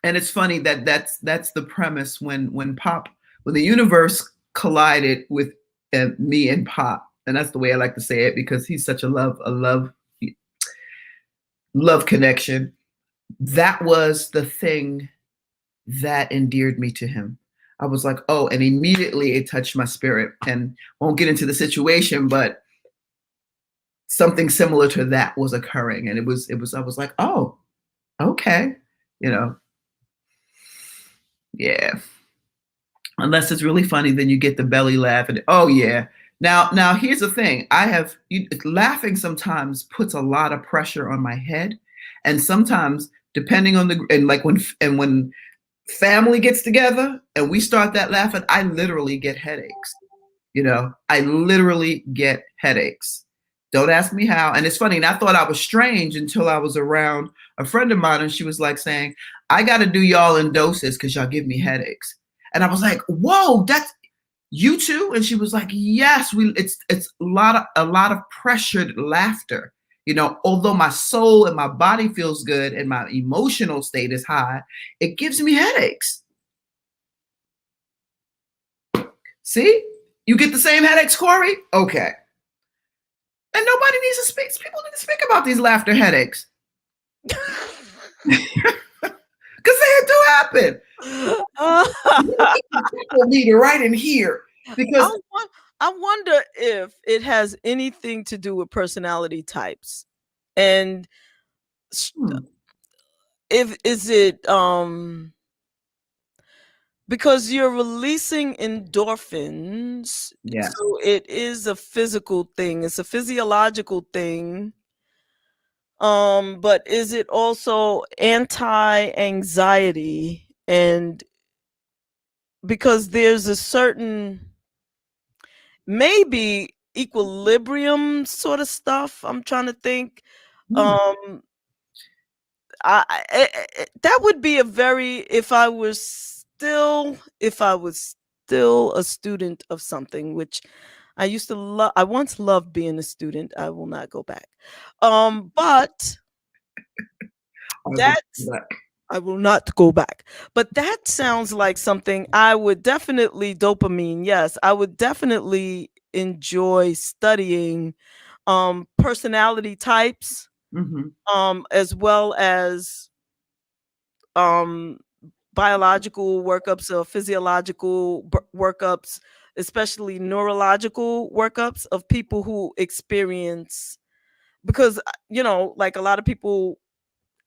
And it's funny that's the premise when the universe collided with me and Pop, and that's the way I like to say it, because he's such a love connection. That was the thing that endeared me to him. I was like, oh, and immediately it touched my spirit. And won't get into the situation, but something similar to that was occurring. And I was like, oh, okay, yeah. Unless it's really funny, then you get the belly laugh and oh yeah. Now here's the thing. Laughing sometimes puts a lot of pressure on my head, and sometimes depending on when family gets together and we start that laughing, I literally get headaches. I literally get headaches. Don't ask me how. And it's funny. And I thought I was strange until I was around a friend of mine, and she was like saying, I got to do y'all in doses because y'all give me headaches. And I was like, whoa, that's you too? And she was like, yes, it's a lot of pressured laughter. Although my soul and my body feels good and my emotional state is high, it gives me headaches. See? You get the same headaches, Corey? Okay. And nobody needs to speak. People need to speak about these laughter headaches. Because they do happen. People need it right in here. Because I wonder if it has anything to do with personality types, and is it because you're releasing endorphins, yeah. So it is a physical thing. It's a physiological thing. But is it also anti-anxiety? And because there's a certain maybe equilibrium sort of stuff. I'm trying to think. That would be if I was still a student of something, which I used to love. I once loved being a student. I will not go back. But I will not go back. But that sounds like something I would definitely dopamine. Yes, I would definitely enjoy studying personality types, as well as biological workups or physiological workups, especially neurological workups of people who experience, because like a lot of people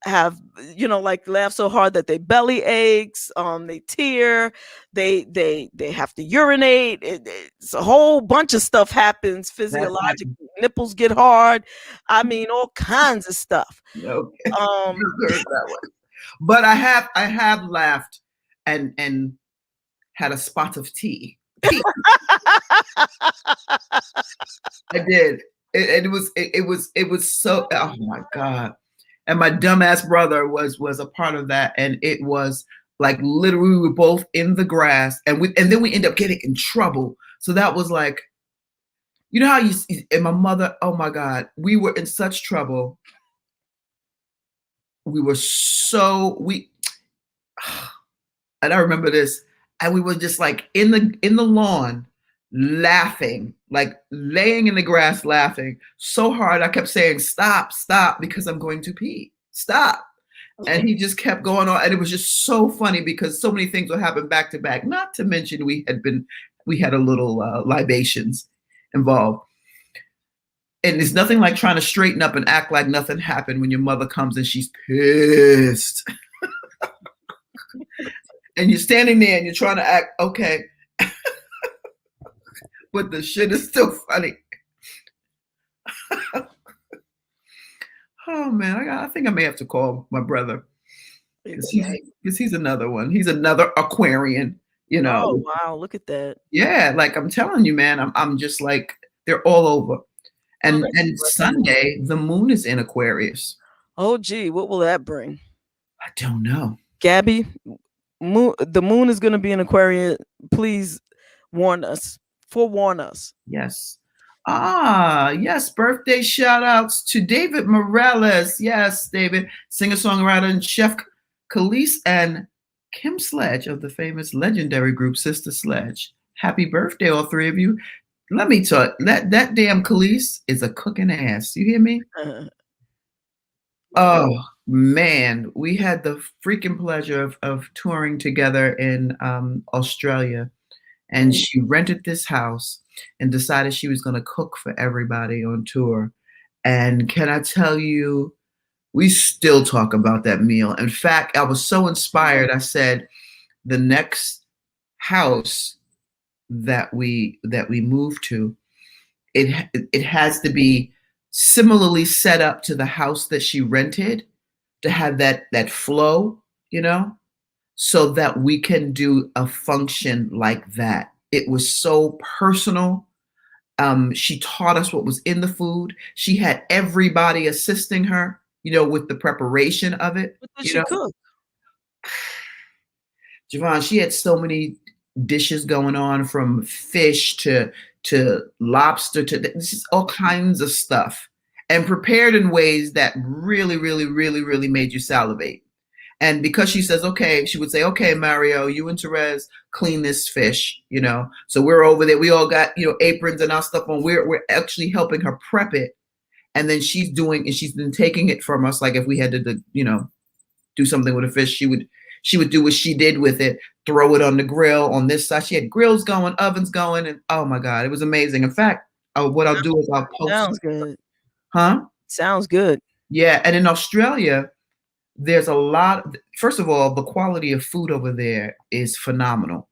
have like laugh so hard that they belly aches, they tear, they have to urinate, it's a whole bunch of stuff happens That physiologically. happened. Nipples get hard, I mean all kinds of stuff. Okay. um That way. But I have laughed and had a spot of tea. I did. It was so, oh my God. And my dumbass brother was a part of that. And it was like literally we were both in the grass and then we end up getting in trouble. So that was like, you know how you and my mother, oh my God, we were in such trouble. We were and I remember this, and we were just like in the lawn laughing, like laying in the grass laughing so hard. I kept saying, stop, because I'm going to pee. Stop. And he just kept going on. And it was just so funny because so many things would happen back to back. Not to mention we had a little libations involved. And it's nothing like trying to straighten up and act like nothing happened when your mother comes and she's pissed. And you're standing there and you're trying to act okay. But the shit is still funny. Oh man, I think I may have to call my brother. Because he's another one. He's another Aquarian, Oh wow, look at that. Yeah, like I'm telling you, man, I'm just like they're all over. And Sunday, the moon is in Aquarius. Oh gee, what will that bring? I don't know. Gabby, the moon is going to be in Aquarius. Please forewarn us. Yes. Yes. Birthday shout outs to David Morales. Yes, David, singer-songwriter and chef Khalees and Kim Sledge of the famous legendary group Sister Sledge. Happy birthday, all three of you. Let me tell you, that damn Khalees is a cooking ass. You hear me? Oh man, we had the freaking pleasure of touring together in Australia, and she rented this house and decided she was going to cook for everybody on tour. And can I tell you, we still talk about that meal. In fact, I was so inspired. I said, the next house that we move to, it has to be similarly set up to the house that she rented, to have that flow, so that we can do a function like that. It was so personal. She taught us what was in the food. She had everybody assisting her, with the preparation of it. What did she cook? JaVonne, she had so many dishes going on, from fish to lobster to this is all kinds of stuff, and prepared in ways that really, really, really, really made you salivate. And because she says, okay, she would say, okay, Mario, you and Terez clean this fish, So we're over there. We all got, aprons and our stuff on. We're actually helping her prep it. And then she's been taking it from us. Like if we had to, do something with a fish, she would do what she did with it, throw it on the grill on this side. She had grills going, ovens going, and oh my God, it was amazing. In fact, what I'll do is I'll post. Sounds good. Huh? Sounds good. Yeah. And in Australia, there's a lot. First of all, the quality of food over there is phenomenal.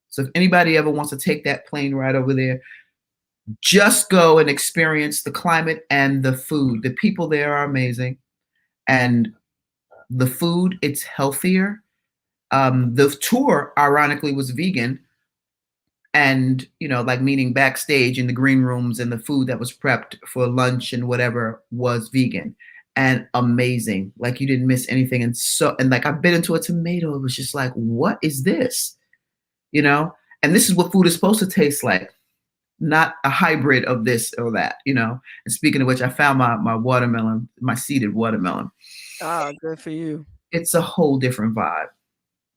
So if anybody ever wants to take that plane ride over there, just go and experience the climate and the food. The people there are amazing. And the food, it's healthier. The tour, ironically, was vegan. And, meaning backstage in the green rooms and the food that was prepped for lunch and whatever was vegan. And amazing. Like you didn't miss anything. And like I bit into a tomato. It was just like, what is this? And this is what food is supposed to taste like, not a hybrid of this or that, And speaking of which, I found my watermelon, my seeded watermelon. Ah, good for you. It's a whole different vibe.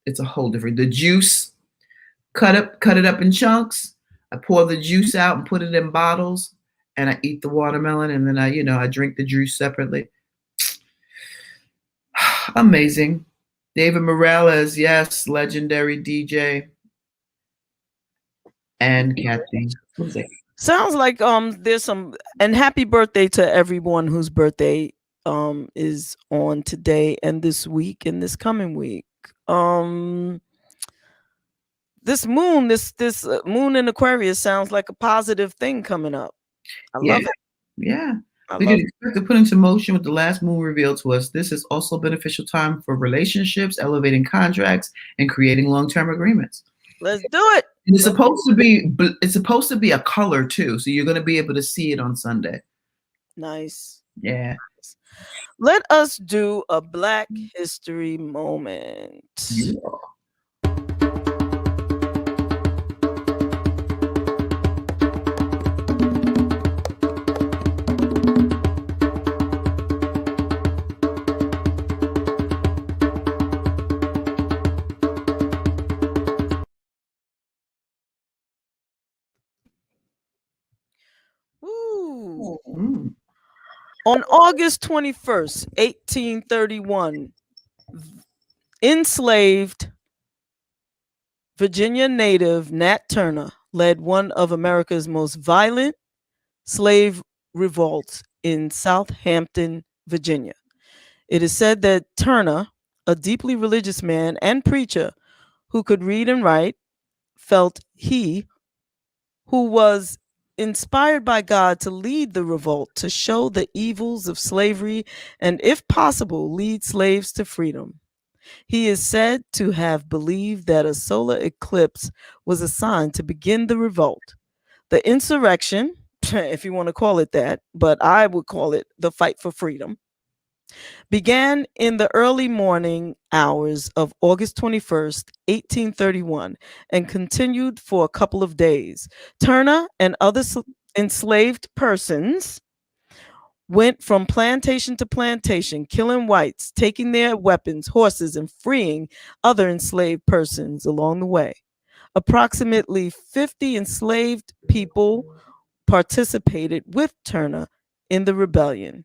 The juice, cut it up in chunks. I pour the juice out and put it in bottles, and I eat the watermelon, and then I drink the juice separately. Amazing. David Morales, yes, legendary DJ. And Kathy. What was it? Sounds like there's some, and happy birthday to everyone whose birthday is on today and this week and this coming week. This moon, this moon in Aquarius sounds like a positive thing coming up. I love it. Yeah. I We love can expect to put into motion what the last moon revealed to us. This is also a beneficial time for relationships, elevating contracts, and creating long-term agreements. Let's do it. And it's supposed to be a color too, so you're going to be able to see it on Sunday. Nice. Yeah. Let us do a Black History moment. Yeah. Ooh. Mm. On August 21st, 1831, enslaved Virginia native Nat Turner led one of America's most violent slave revolts in Southampton, Virginia. It is said that Turner, a deeply religious man and preacher who could read and write, felt he, who was inspired by God to lead the revolt, to show the evils of slavery, and if possible, lead slaves to freedom. He is said to have believed that a solar eclipse was a sign to begin the revolt. The insurrection, if you want to call it that, but I would call it the fight for freedom, began in the early morning hours of August 21st, 1831, and continued for a couple of days. Turner and other enslaved persons went from plantation to plantation, killing whites, taking their weapons, horses, and freeing other enslaved persons along the way. Approximately 50 enslaved people participated with Turner in the rebellion.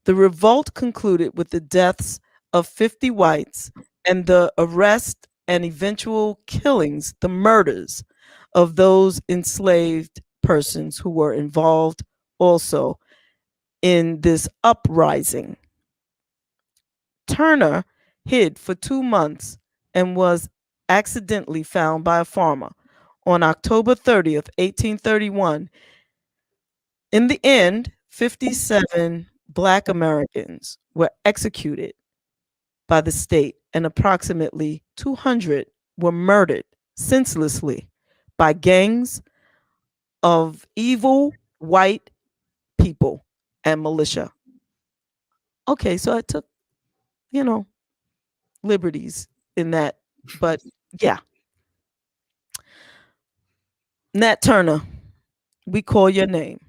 The revolt concluded with the deaths of 50 whites and the arrest and eventual killings, the murders of those enslaved persons who were involved also in this uprising. Turner hid for 2 months and was accidentally found by a farmer on October 30th, 1831. In the end, 57 Black Americans were executed by the state, and approximately 200 were murdered senselessly by gangs of evil white people and militia. Okay, so I took, liberties in that, but yeah. Nat Turner, we call your name.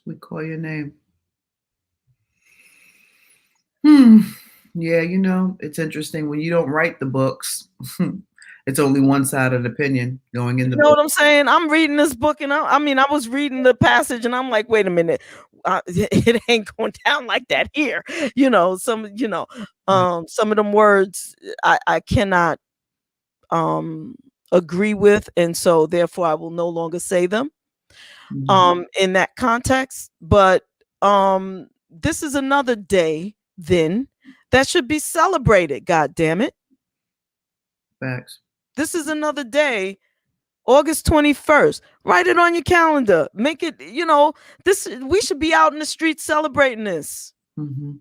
We call your name. Yeah, it's interesting when you don't write the books. It's only one side of the opinion going in the You know book. what I'm saying? I'm reading this book, and I was reading the passage, and I'm like, wait a minute, it ain't going down like that here. Some of them words I cannot agree with, and so therefore I will no longer say them in that context. But this is another day then that should be celebrated. God damn it! Facts. This is another day. August 21st. Write it on your calendar. Make it, this, we should be out in the streets celebrating this. Mm-hmm.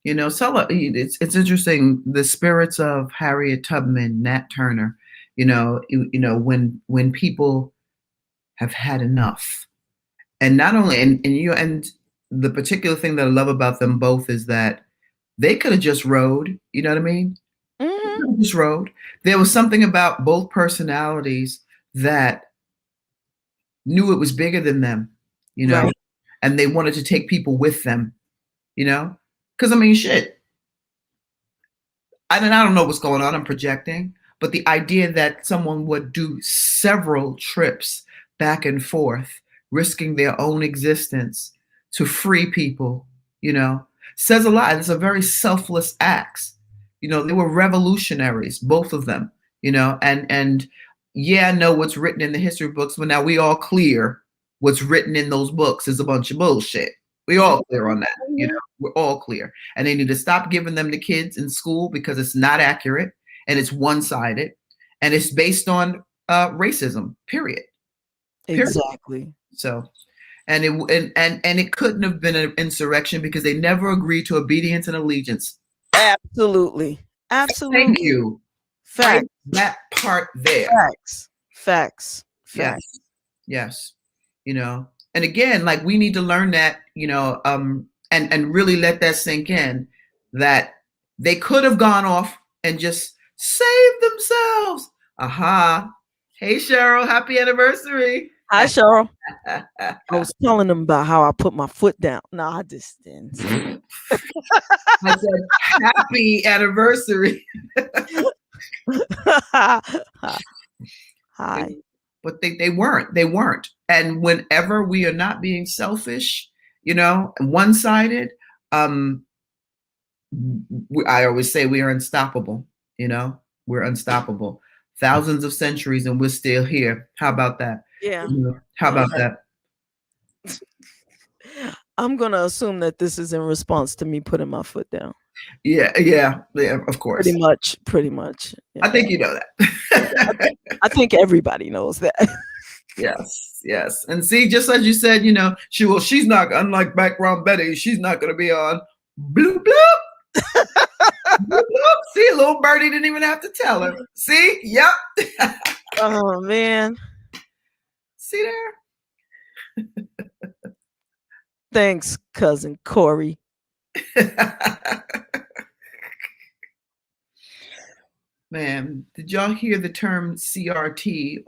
It's interesting. The spirits of Harriet Tubman, Nat Turner, when people have had enough, and not only, and the particular thing that I love about them both is that they could have just rode, you know what I mean? Mm-hmm. Just rode. There was something about both personalities that knew it was bigger than them, Right. and they wanted to take people with them, because shit. I don't know what's going on. I'm projecting, but the idea that someone would do several trips back and forth, risking their own existence to free people, says a lot. It's a very selfless act, You know, they were revolutionaries, both of them. You know, and yeah, I know what's written in the history books, but now we all clear what's written in those books is a bunch of bullshit. We all clear on that. You know, we're all clear, and they need to stop giving them to kids in school because it's not accurate and it's one-sided, and it's based on racism. Period. Exactly. So, and it couldn't have been an insurrection because they never agreed to obedience and allegiance. Absolutely. Absolutely. Thank you. Facts. That part there. Facts. Yes. You know, and again, like we need to learn that, you know, and really let that sink in that they could have gone off and just saved themselves. Aha. Hey, Cheryl, happy anniversary. Hi, Cheryl. I was telling them about how I put my foot down. No, I just didn't. I said, happy anniversary. Hi. But they weren't. And whenever we are not being selfish, you know, one-sided, I always say we are unstoppable. You know, we're unstoppable. Thousands of centuries and we're still here. How about that? Yeah. You know, how about that? I'm going to assume that this is in response to me putting my foot down. Yeah, of course. Pretty much. Yeah. I think you know that. I think everybody knows that. Yes. And see, just as you said, you know, she's not, unlike Background Betty, she's not going to be on bloop, bloop. Bloop, bloop. See, little birdie didn't even have to tell her. See? Yep. Oh, man. See there? Thanks, cousin Corey. Man, did y'all hear the term CRT?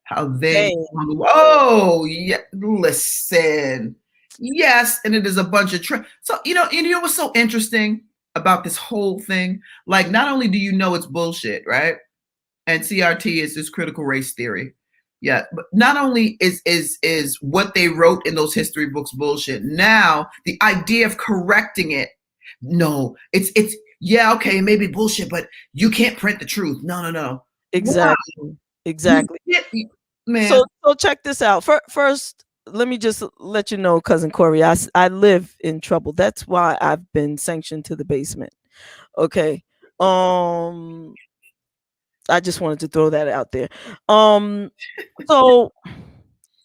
How they? Oh, yeah. Listen, yes, and it is a bunch of so you know what's so interesting about this whole thing? Like, not only do you know it's bullshit, right? And CRT is this critical race theory. Yeah, but not only is what they wrote in those history books bullshit. Now the idea of correcting it, no, it's yeah, okay, maybe bullshit, but you can't print the truth. No. Exactly. Wow. Exactly. Man. So check this out. First, let me just let you know, cousin Corey, I live in trouble. That's why I've been sanctioned to the basement. Okay. I just wanted to throw that out there. So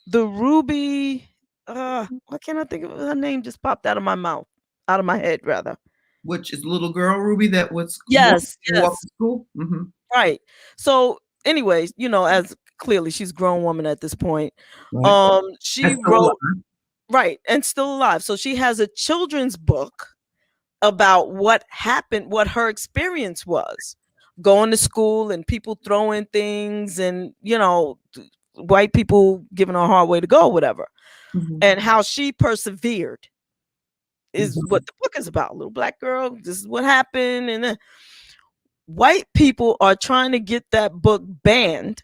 the Ruby, why can't I think of her name? Just popped out of my head rather. Which is little girl Ruby that was yes. walk to school. Mm-hmm. Right. So, anyways, you know, as clearly she's a grown woman at this point. Right. She wrote right and still alive. So she has a children's book about what happened, what her experience was going to school and people throwing things and, you know, white people giving her a hard way to go, whatever. Mm-hmm. And how she persevered is mm-hmm. what the book is about. Little black girl, this is what happened. And white people are trying to get that book banned.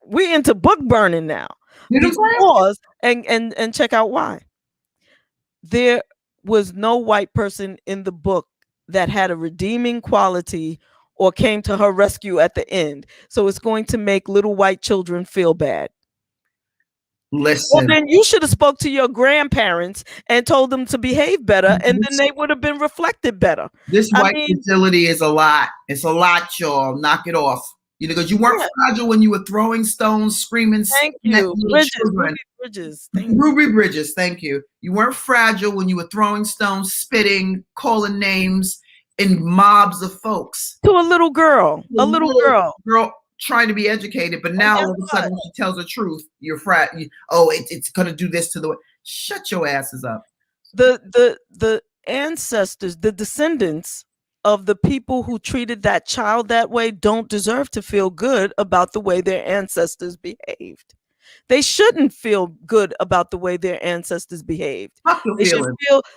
We're into book burning now. Because, and check out why. There was no white person in the book that had a redeeming quality or came to her rescue at the end. So it's going to make little white children feel bad. Listen. Well, then you should have spoke to your grandparents and told them to behave better, and then they would have been reflected better. This white facility is a lot. It's a lot, y'all. Knock it off. You know, because you weren't fragile when you were throwing stones, screaming. Thank you, Ruby Bridges. Ruby Bridges. Thank you. You weren't fragile when you were throwing stones, spitting, calling names in mobs of folks. To a little girl. A little girl trying to be educated, but now all of a sudden when she tells the truth, you're it's gonna do this to the shut your asses up. The ancestors, the descendants of the people who treated that child that way don't deserve to feel good about the way their ancestors behaved. They shouldn't feel good about the way their ancestors behaved.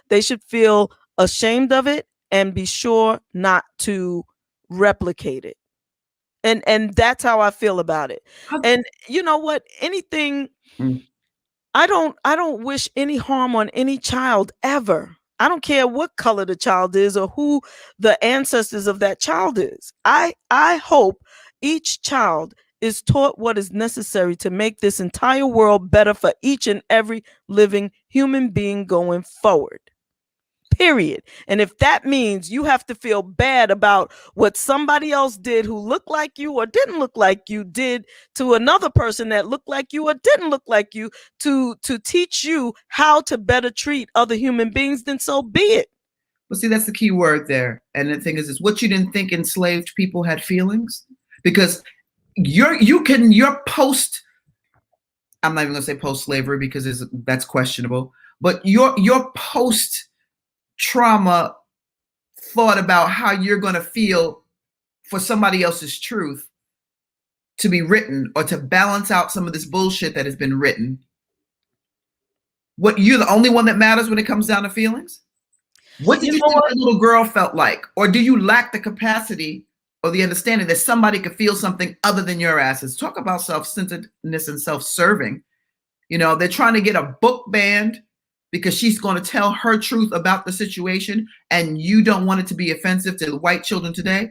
They should feel ashamed of it and be sure not to replicate it. And that's how I feel about it. And you know what? I don't wish any harm on any child ever. I don't care what color the child is or who the ancestors of that child is. I hope each child is taught what is necessary to make this entire world better for each and every living human being going forward. Period. And if that means you have to feel bad about what somebody else did who looked like you or didn't look like you did to another person that looked like you or didn't look like you to teach you how to better treat other human beings, then so be it. Well, see, that's the key word there. And the thing is what you didn't think enslaved people had feelings? Because your post, I'm not even gonna say post-slavery because that's questionable, but your post trauma thought about how you're going to feel for somebody else's truth to be written or to balance out some of this bullshit that has been written. What, you're the only one that matters when it comes down to feelings? What did you think that little girl felt like? Or do you lack the capacity or the understanding that somebody could feel something other than your asses? Talk about self-centeredness and self-serving. You know, they're trying to get a book banned because she's going to tell her truth about the situation and you don't want it to be offensive to white children today.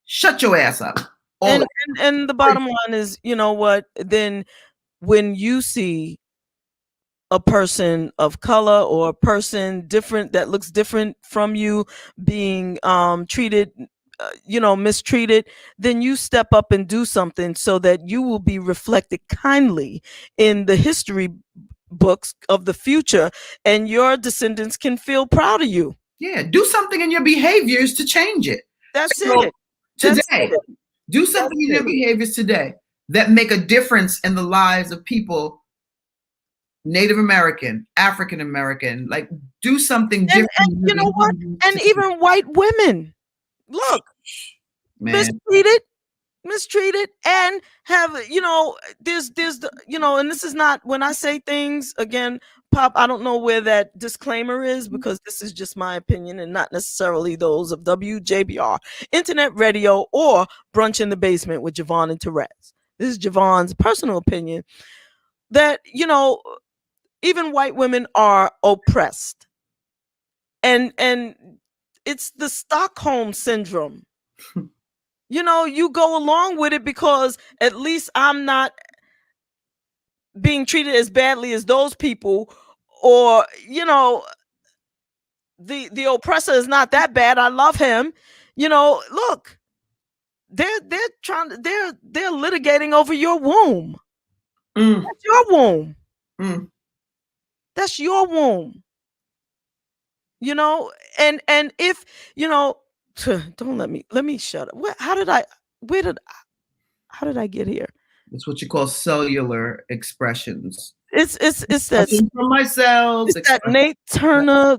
Shut your ass up. And the bottom line is, you know what, then when you see a person of color or a person different that looks different from you being treated, mistreated, then you step up and do something so that you will be reflected kindly in the history books of the future and your descendants can feel proud of you. Yeah, do something in your behaviors to change it. That's it. Today, do something in your behaviors today that make a difference in the lives of people, Native American, African American, like do something different. And you know what? And even white women, look, mistreated and have, there's the, and this is not, when I say things again, Pop, I don't know where that disclaimer is because this is just my opinion and not necessarily those of WJBR, internet radio, or Brunch in the Basement with JaVonne and Terez. This is JaVonne's personal opinion that, even white women are oppressed. And it's the Stockholm syndrome. You go along with it because at least I'm not being treated as badly as those people, or the oppressor is not that bad. I love him. Look, they're litigating over your womb. That's your womb. That's your womb. And if don't let me shut up. How did I get here? It's what you call cellular expressions. It's that from myself. It's that Nat Turner.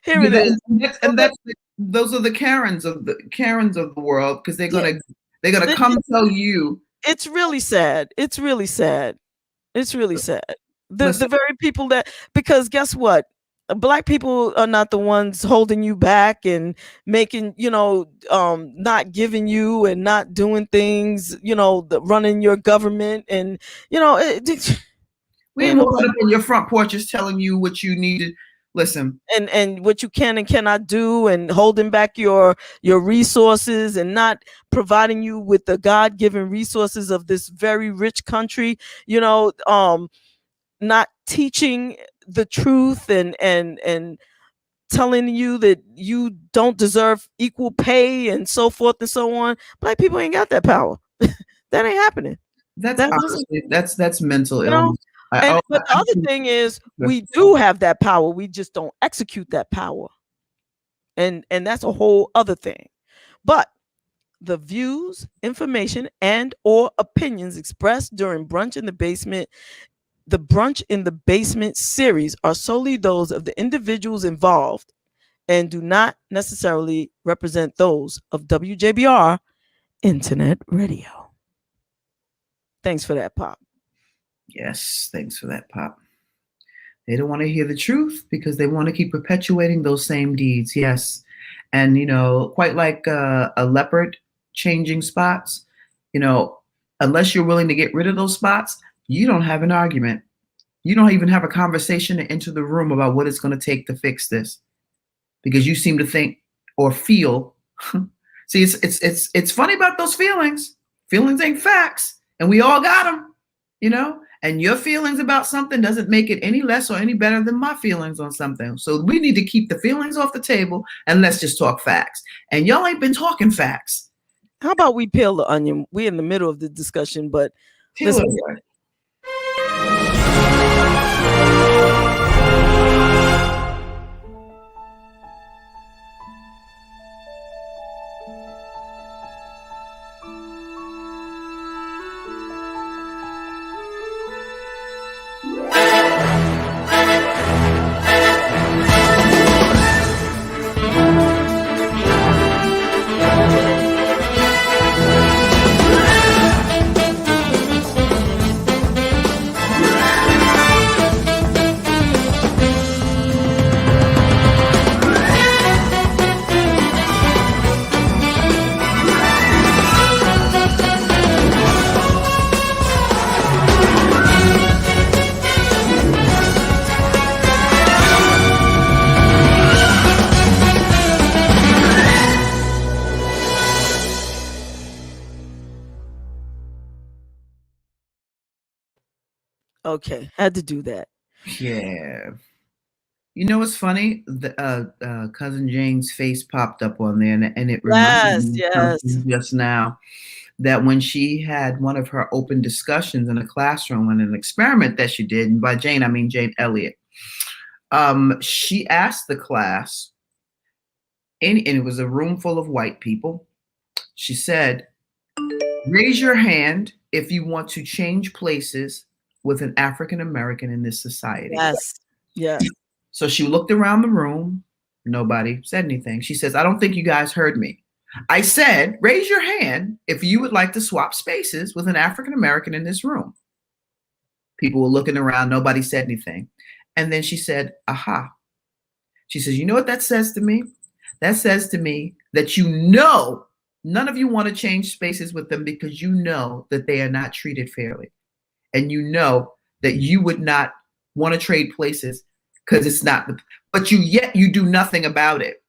Here it is. And those are the Karens of the world, because they're gonna come tell you. It's really sad. It's really sad. The very people that, because guess what? Black people are not the ones holding you back and making, not giving you and not doing things, running your government. And, we ain't walking up on your front porches telling you what you need to listen. And what you can and cannot do, and holding back your resources and not providing you with the God-given resources of this very rich country, not teaching the truth and telling you that you don't deserve equal pay and so forth and so on. Black people ain't got that power. That ain't happening. That's mental illness. But the other thing is, we do have that power. We just don't execute that power. And that's a whole other thing. But the views, information, and or opinions expressed during Brunch in the Basement, the Brunch in the Basement series, are solely those of the individuals involved and do not necessarily represent those of WJBR Internet Radio. Thanks for that, Pop. Yes, thanks for that, Pop. They don't want to hear the truth because they want to keep perpetuating those same deeds. Yes. And, quite like a leopard changing spots, unless you're willing to get rid of those spots, you don't have an argument. You don't even have a conversation to enter the room about what it's going to take to fix this, because you seem to think or feel. See, it's funny about those feelings. Feelings ain't facts, and we all got them, you know. And your feelings about something doesn't make it any less or any better than my feelings on something. So we need to keep the feelings off the table and let's just talk facts. And y'all ain't been talking facts. How about we peel the onion? We're in the middle of the discussion, but Peel it away. Okay, had to do that. Yeah. You know what's funny? The cousin Jane's face popped up on there, and it reminded me of something just now, that when she had one of her open discussions in a classroom on an experiment that she did, and by Jane I mean Jane Elliott, she asked the class, and it was a room full of white people. She said, "Raise your hand if you want to change places with an African American in this society." Yes. Yeah. So she looked around the room. Nobody said anything. She says, "I don't think you guys heard me. I said, raise your hand if you would like to swap spaces with an African American in this room." People were looking around. Nobody said anything. And then she said, "Aha." She says, "You know what that says to me? That says to me that you know none of you want to change spaces with them because you know that they are not treated fairly. And you know that you would not want to trade places because it's not, but yet you do nothing about it.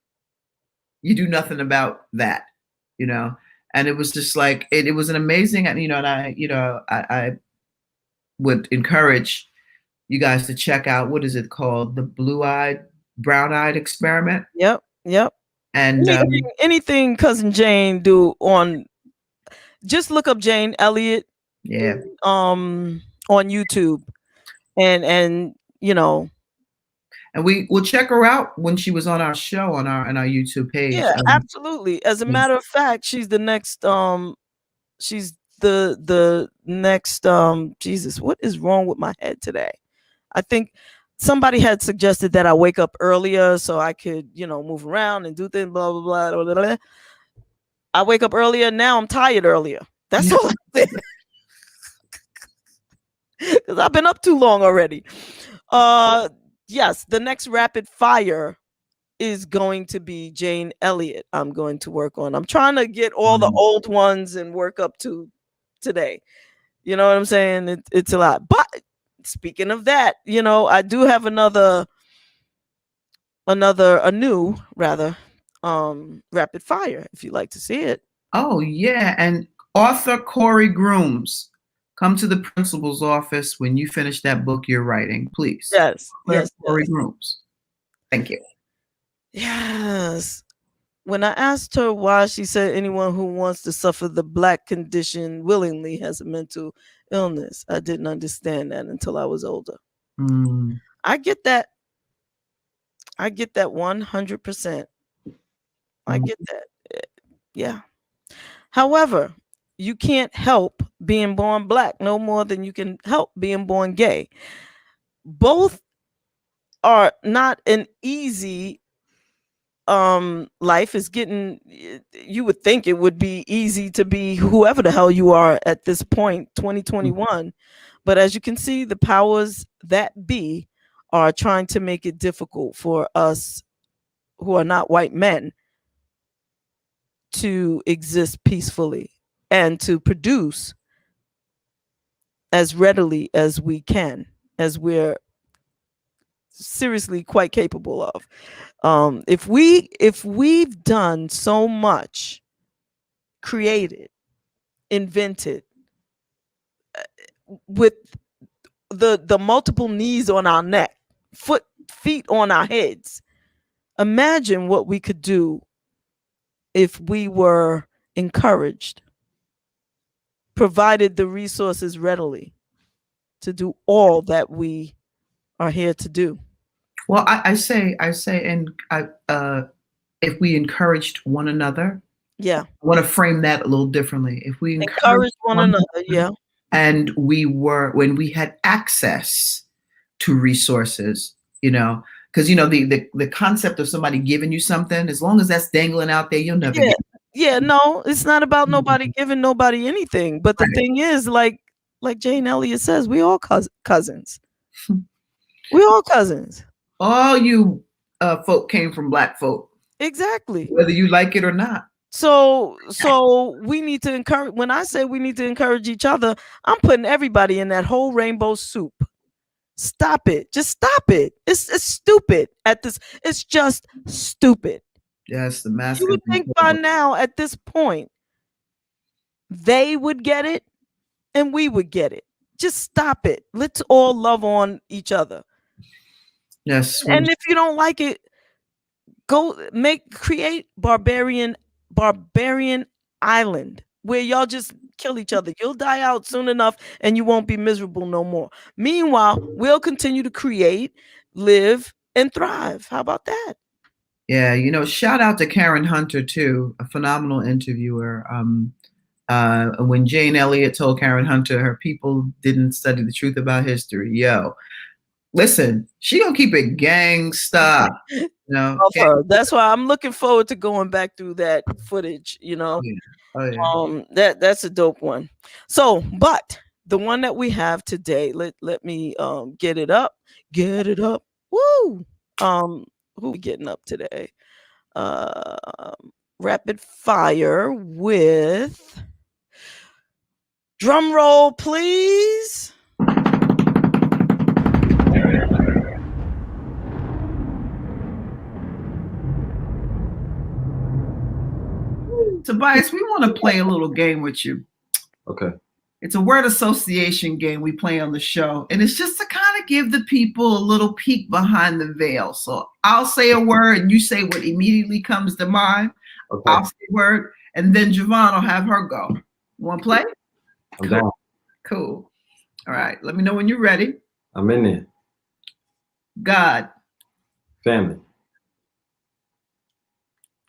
You do nothing about that, you know?" And it was just like, it was an amazing, and I would encourage you guys to check out, what is it called? The brown-eyed experiment. Yep. And anything cousin Jane do on, just look up Jane Elliott. Yeah. On YouTube, and you know. And we will check her out when she was on our show on our YouTube page. Yeah, absolutely. As a matter of fact, she's the next she's the next Jesus, what is wrong with my head today? I think somebody had suggested that I wake up earlier so I could, move around and do things, blah blah blah blah, blah, blah. I wake up earlier, now I'm tired earlier. That's all I said. Because I've been up too long already. Yes, the next rapid fire is going to be Jane Elliott. I'm going to work on. I'm trying to get all the old ones and work up to today. You know what I'm saying? It's a lot. But speaking of that, I do have a new rapid fire if you'd like to see it. Oh yeah, and author Corey Grooms. Come to the principal's office when you finish that book you're writing, please. Yes. Corey Grooms. Thank you. Yes. When I asked her why, she said anyone who wants to suffer the Black condition willingly has a mental illness. I didn't understand that until I was older. I get that. 100%. I get that. Yeah. However, you can't help being born Black no more than you can help being born gay. Both are not an easy life. Is getting, you would think it would be easy to be whoever the hell you are at this point, 2021. But as you can see, the powers that be are trying to make it difficult for us who are not white men to exist peacefully and to produce as readily as we can, as we're seriously quite capable of. If we've done so much, created, invented, with the multiple knees on our neck, feet on our heads, imagine what we could do if we were encouraged, provided the resources readily to do all that we are here to do. Well, I say, and if we encouraged one another, Yeah, I want to frame that a little differently. If we encourage one another, yeah, and when we had access to resources, because the concept of somebody giving you something, as long as that's dangling out there, you'll never get it. Yeah, no, it's not about nobody giving nobody anything. But the thing is, like Jane Elliott says, we all cousins. We all cousins. All you folk came from Black folk. Exactly. Whether you like it or not. So we need to encourage. When I say we need to encourage each other, I'm putting everybody in that whole rainbow soup. Stop it. Just stop it. It's stupid at this. It's just stupid. Yes, the mask. You would think by now, at this point, they would get it and we would get it. Just stop it. Let's all love on each other. Yes. And if you don't like it, create Barbarian Island where y'all just kill each other. You'll die out soon enough and you won't be miserable no more. Meanwhile, we'll continue to create, live, and thrive. How about that? Yeah, shout out to Karen Hunter too, a phenomenal interviewer. When Jane Elliott told Karen Hunter her people didn't study the truth about history, listen, she gonna keep it gangsta. That's why I'm looking forward to going back through that footage. Yeah. Oh, yeah. That's a dope one. So, but the one that we have today, let me get it up. Woo! Who we getting up today? Rapid fire with drum roll, please. Tobias, we want to play a little game with you. Okay. It's a word association game we play on the show, and it's just to kind of give the people a little peek behind the veil. So I'll say a word, and you say what immediately comes to mind. Okay. I'll say a word, and then JaVonne will have her go. You want to play? I'm down. Cool. All right. Let me know when you're ready. I'm in there. God. Family.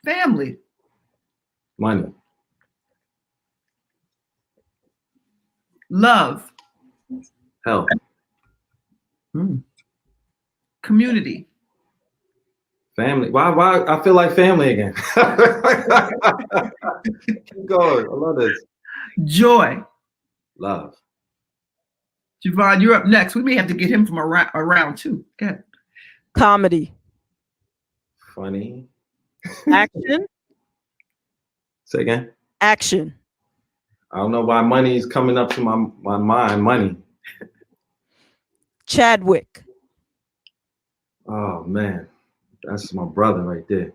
Family. Money. Love. Health. Community. Family. Why I feel like family again. Keep going. I love this. Joy. Love. JaVonne, you're up next. We may have to get him from around too. Yeah. Comedy. Funny. Action. Say again. Action. I don't know why money is coming up to my mind. Money. Chadwick. Oh man, that's my brother right there.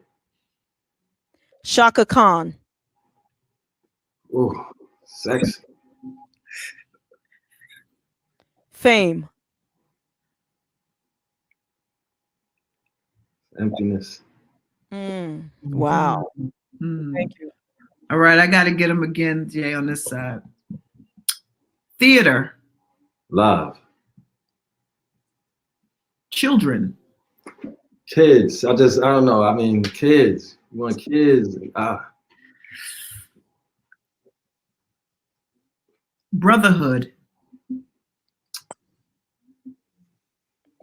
Shaka Khan. Ooh, sexy. Fame. Emptiness. Wow. Thank you. All right, I got to get him again, Jay, on this side. Theater. Love. Children. Kids. I don't know. I mean, kids. You want kids? Brotherhood.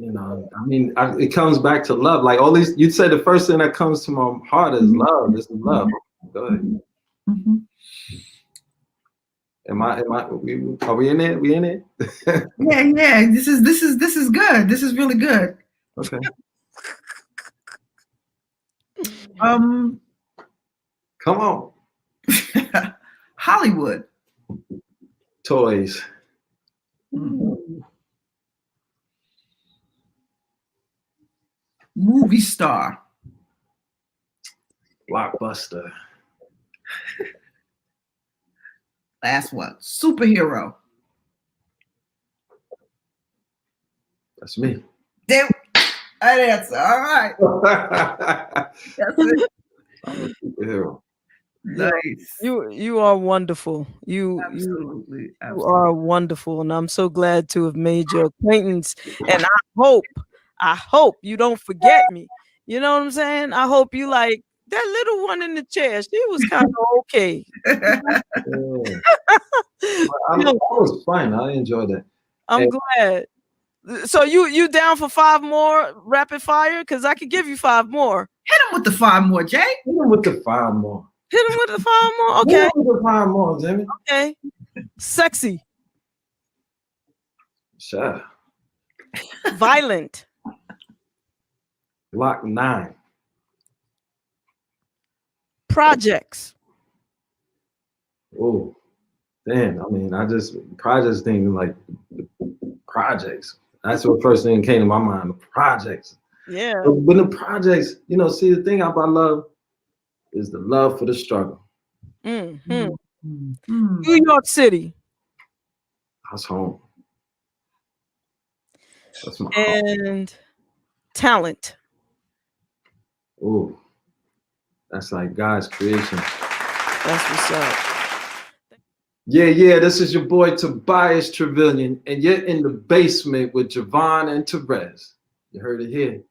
I mean, it comes back to love. Like all these, you'd say the first thing that comes to my heart is love. This is love. Go ahead. Mm-hmm. Are we in it? We in it? Yeah. This is good. This is really good. Okay. Come on. Hollywood. Toys. Movie star. Blockbuster. Last one. Superhero. That's me. Damn. That answer. All right. That's it. I'm a superhero. Nice. You are wonderful. Absolutely. You are wonderful, and I'm so glad to have made your acquaintance. And I hope you don't forget me. You know what I'm saying? I hope you like that little one in the chair. She was kind of okay. Yeah. That was fun. I enjoyed it. I'm glad. So you down for 5 more rapid fire? Because I could give you 5 more. Hit him with the 5 more, Jay. Hit him with the 5 more. Hit him with the 5 more. Okay. Hit him with the 5 more, Jimmy. Okay. Sexy. Sure. Violent. Block 9. Projects. Oh, damn. I mean, projects thinking like projects. That's what first thing came to my mind, the projects. Yeah. But the projects, see, the thing about love is the love for the struggle. Mm-hmm. New York City. That's home. That's my home. And talent. Oh, that's like God's creation. That's what's up. Yeah, this is your boy Tobias Trevelyan, and you're in the basement with JaVonne and Terez. You heard it here.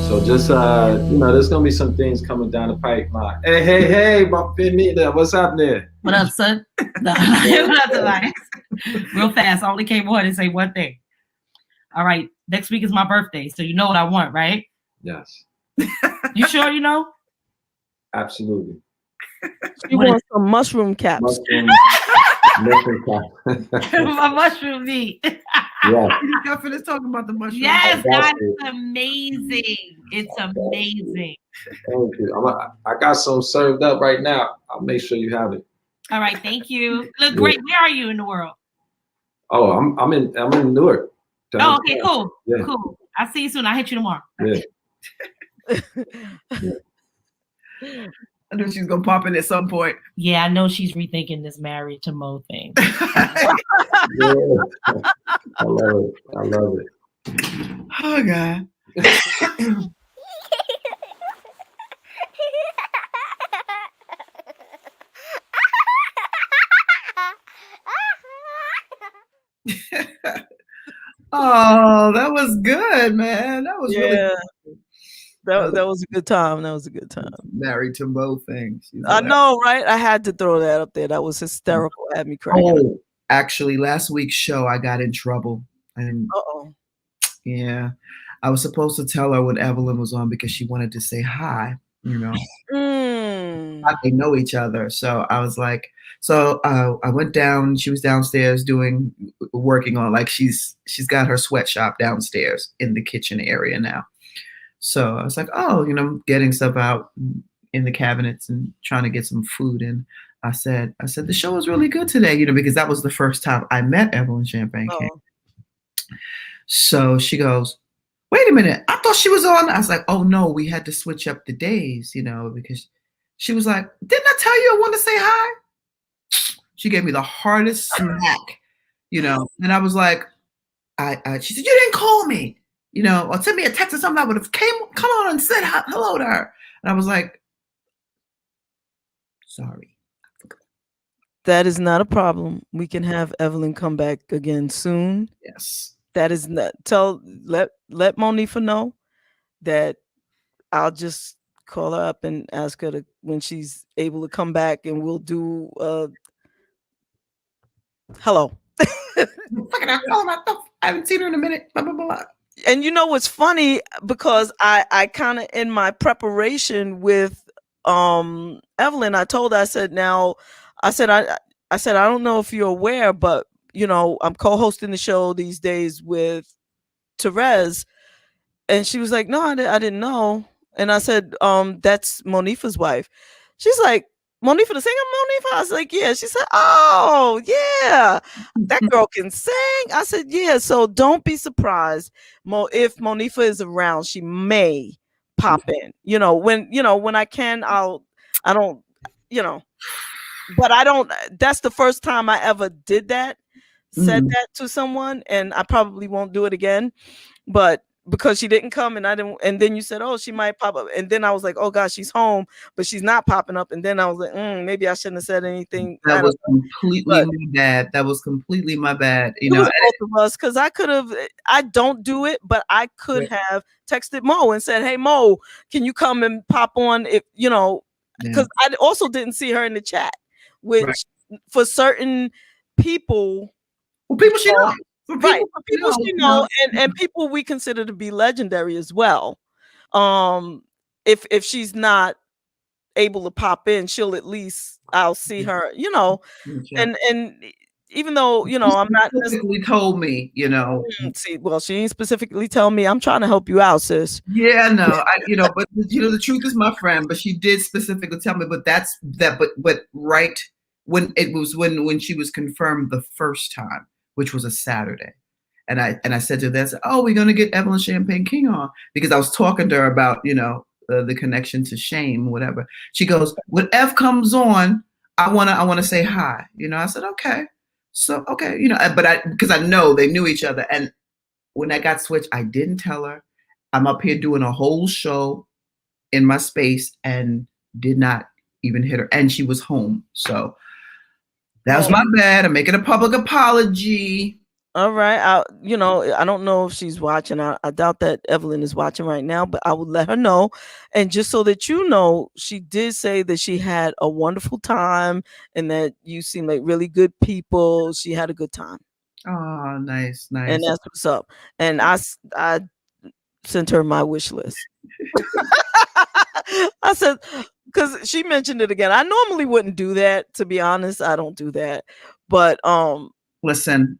So just there's gonna be some things coming down the pipeline. Hey, my Finita, what's happening? What up, son? What up, Tobias? Real fast. I only came on and say one thing. All right, next week is my birthday, so you know what I want, right? Yes. You sure you know? Absolutely. She wants some mushroom caps. Mushroom cap. My mushroom meat. Yeah. You got finished talking about the mushroom. Yes, that's amazing. It's amazing. Thank you. I got some served up right now. I'll make sure you have it. All right, thank you. Look great. Where are you in the world? Oh, I'm in Newark. Oh, okay, cool. Yeah. Cool. I'll see you soon. I'll hit you tomorrow. Yeah. I knew she was gonna pop in at some point. Yeah, I know she's rethinking this married to Mo thing. Yeah. I love it. Oh God. Oh, that was good, man. That was really good. That was a good time. That was a good time. Married to Mo thing. I know, right? I had to throw that up there. That was hysterical. Had me cracking. Oh, actually, last week's show, I got in trouble. And yeah, I was supposed to tell her when Evelyn was on because she wanted to say hi, They know each other. So I was like, I went down. She was downstairs working on, like, she's got her sweatshop downstairs in the kitchen area now. So I was like, getting stuff out in the cabinets and trying to get some food. And I said, the show was really good today, because that was the first time I met Evelyn Champagne King. So she goes, wait a minute, I thought she was on. I was like, oh no, we had to switch up the days, because she was like, didn't I tell you I want to say hi? She gave me the hardest smack, and I was like, she said, you didn't call me. Or send me a text or something. I would have come on and said hello to her. And I was like, sorry. That is not a problem. We can have Evelyn come back again soon. Yes. That is not. Let Monifa know that I'll just call her up and ask her when she's able to come back, and we'll do hello. I haven't seen her in a minute. Blah, blah, blah. And what's funny, because I kind of, in my preparation with Evelyn, I told her, I said, I don't know if you're aware, but I'm co-hosting the show these days with Terez. And she was like, no, I didn't know. And I said, that's Monifa's wife. She's like, Monifa the singer, Monifa? I was like, yeah. She said, oh, yeah, that girl can sing. I said, yeah. So don't be surprised, if Monifa is around, she may pop in. When I can, I don't, but I don't. That's the first time I ever did that, said that to someone, and I probably won't do it again. But because she didn't come and I didn't, and then you said, oh, she might pop up, and then I was like, oh gosh, she's home, but she's not popping up, and then I was like, maybe I shouldn't have said anything. That was completely my bad. That was completely my bad. It was both of us, because I don't do it, but I could have texted Mo and said, hey Mo, can you come and pop on? If because I also didn't see her in the chat, which for certain people, people she knows. For people she know, and people we consider to be legendary as well. If she's not able to pop in, she'll at least I'll see her, and even though I'm not specifically told me, See, well, she ain't specifically tell me. I'm trying to help you out, sis. Yeah, no, but the truth is, my friend, but she did specifically tell me. But that's that. But right when it was when she was confirmed the first time, which was a Saturday. And I said to them, oh, we're going to get Evelyn Champagne King on, because I was talking to her about, the connection to shame, whatever. She goes, when F comes on, I want to say hi. I said, okay. So, okay. Because I know they knew each other. And when I got switched, I didn't tell her. I'm up here doing a whole show in my space and did not even hit her. And she was home. So that was my bad. I'm making a public apology. All right. I don't know if she's watching. I doubt that Evelyn is watching right now, but I will let her know. And just so that you know, she did say that she had a wonderful time and that you seem like really good people. She had a good time. Oh, nice. And that's what's up. And I sent her my wish list. I said, because she mentioned it again. I normally wouldn't do that, to be honest. I don't do that. But listen.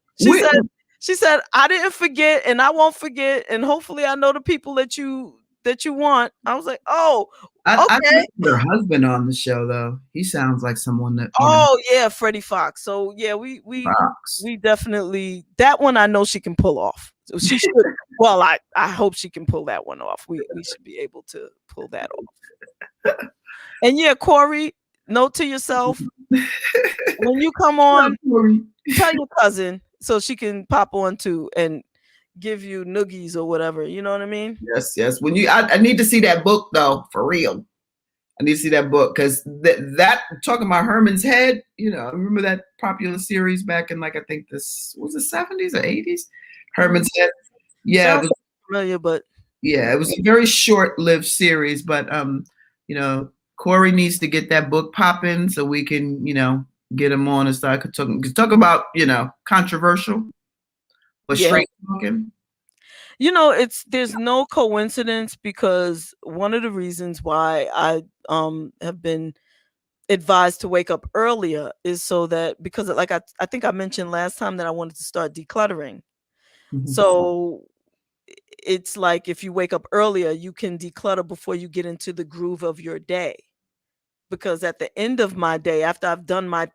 She said, I didn't forget and I won't forget. And hopefully I know the people that you want. I was like, oh, okay. I put her husband on the show, though. He sounds like someone that. Yeah, Freddie Fox. So yeah, we definitely, that one I know she can pull off. So she should. Well, I hope she can pull that one off. We should be able to pull that off. And yeah, Corey, note to yourself, when you come on, tell your cousin so she can pop on too and give you noogies or whatever. You know what I mean? Yes. When I need to see that book, though, for real. I need to see that book, because that talking about Herman's Head, remember that popular series back in, like, I think this was the 70s or 80s? Herman's Head. Yeah. Sounds familiar, but yeah, it was a very short-lived series, but Corey needs to get that book popping so we can, get him on and start talk about, controversial, but straight talking. There's no coincidence, because one of the reasons why I have been advised to wake up earlier is so that, because like I think I mentioned last time that I wanted to start decluttering. Mm-hmm. So it's like, if you wake up earlier, you can declutter before you get into the groove of your day. Because at the end of my day, after I've done my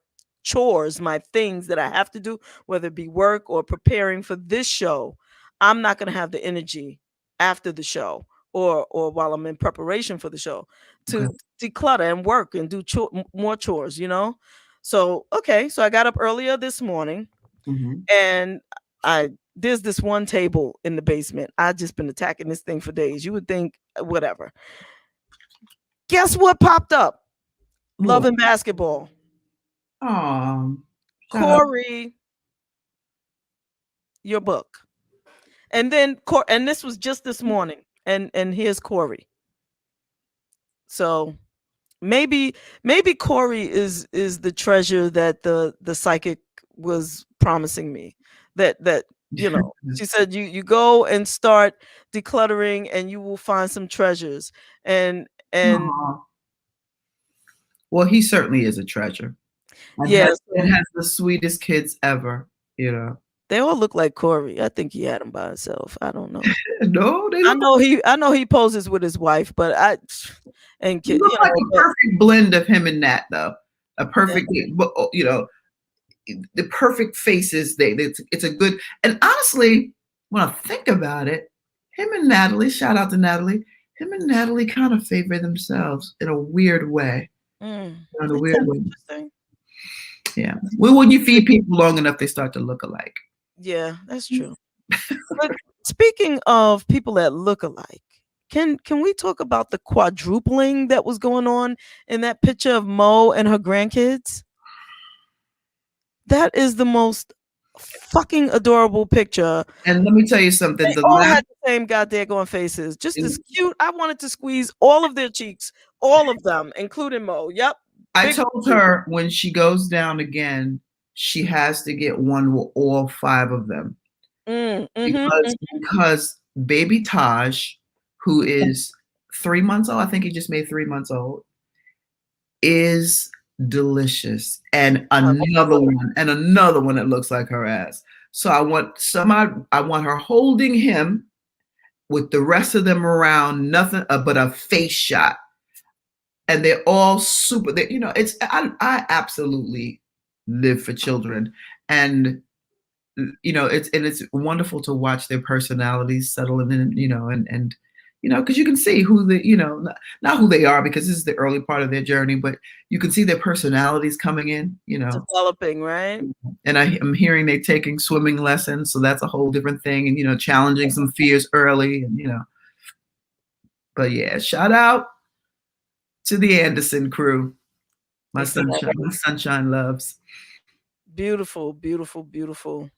chores, my things that I have to do, whether it be work or preparing for this show, I'm not going to have the energy after the show or while I'm in preparation for the show to declutter and work and do more chores, So, okay. So I got up earlier this morning, and there's this one table in the basement. I've just been attacking this thing for days. You would think whatever. Guess what popped up? Love and Basketball. Corey, your book. And then and this was just this morning. And here's Corey. So maybe Corey is the treasure that the psychic was promising me. That she said you go and start decluttering and you will find some treasures. And well, he certainly is a treasure. Yes, and has the sweetest kids ever. They all look like Corey. I think he had him by himself. I don't know. No, they I look know he poses with his wife, but like a perfect blend of him and Nat, though. A perfect, you know, the perfect faces. It's a good, and honestly, when I think about it, him and Natalie, shout out to Natalie, him and Natalie kind of favor themselves in a weird way. In a weird way. Interesting. Yeah. Well, when you feed people long enough, they start to look alike. Yeah, that's true. But speaking of people that look alike, can we talk about the quadrupling that was going on in that picture of Mo and her grandkids? That is the most fucking adorable picture. And let me tell you something. They all had the same goddamn faces. Just as cute. I wanted to squeeze all of their cheeks, all of them, including Mo. Yep. I told her when she goes down again, she has to get one with all 5 of them. Because baby Taj, who is 3 months old, I think he just made 3 months old, is delicious. And another one that looks like her ass. So I want her holding him with the rest of them around, nothing but a face shot. And they're all super. You know, I absolutely live for children, and you know, it's wonderful to watch their personalities settle in, you know, and you know, because you can see who they, you know, not who they are, because this is the early part of their journey, but you can see their personalities coming in, you know, developing, right? And I'm hearing they're taking swimming lessons, so that's a whole different thing, and you know, challenging some fears early, and you know, but yeah, shout out to the Anderson crew. My sunshine loves. Beautiful, beautiful, beautiful.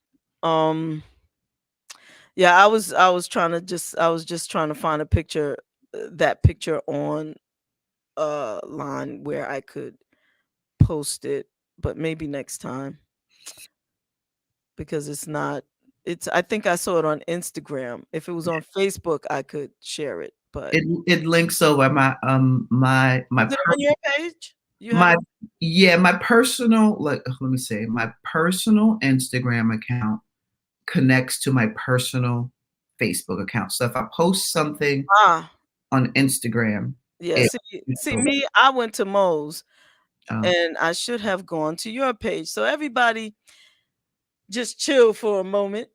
Yeah, I was just trying to find a picture, that picture on line where I could post it, but maybe next time, because I think I saw it on Instagram. If it was on Facebook, I could share it, but it links over my my is it on your page? My personal, like, let me say, my personal Instagram account connects to my personal Facebook account. So if I post something on Instagram, see me, I went to Mo's, and I should have gone to your page. So everybody just chill for a moment,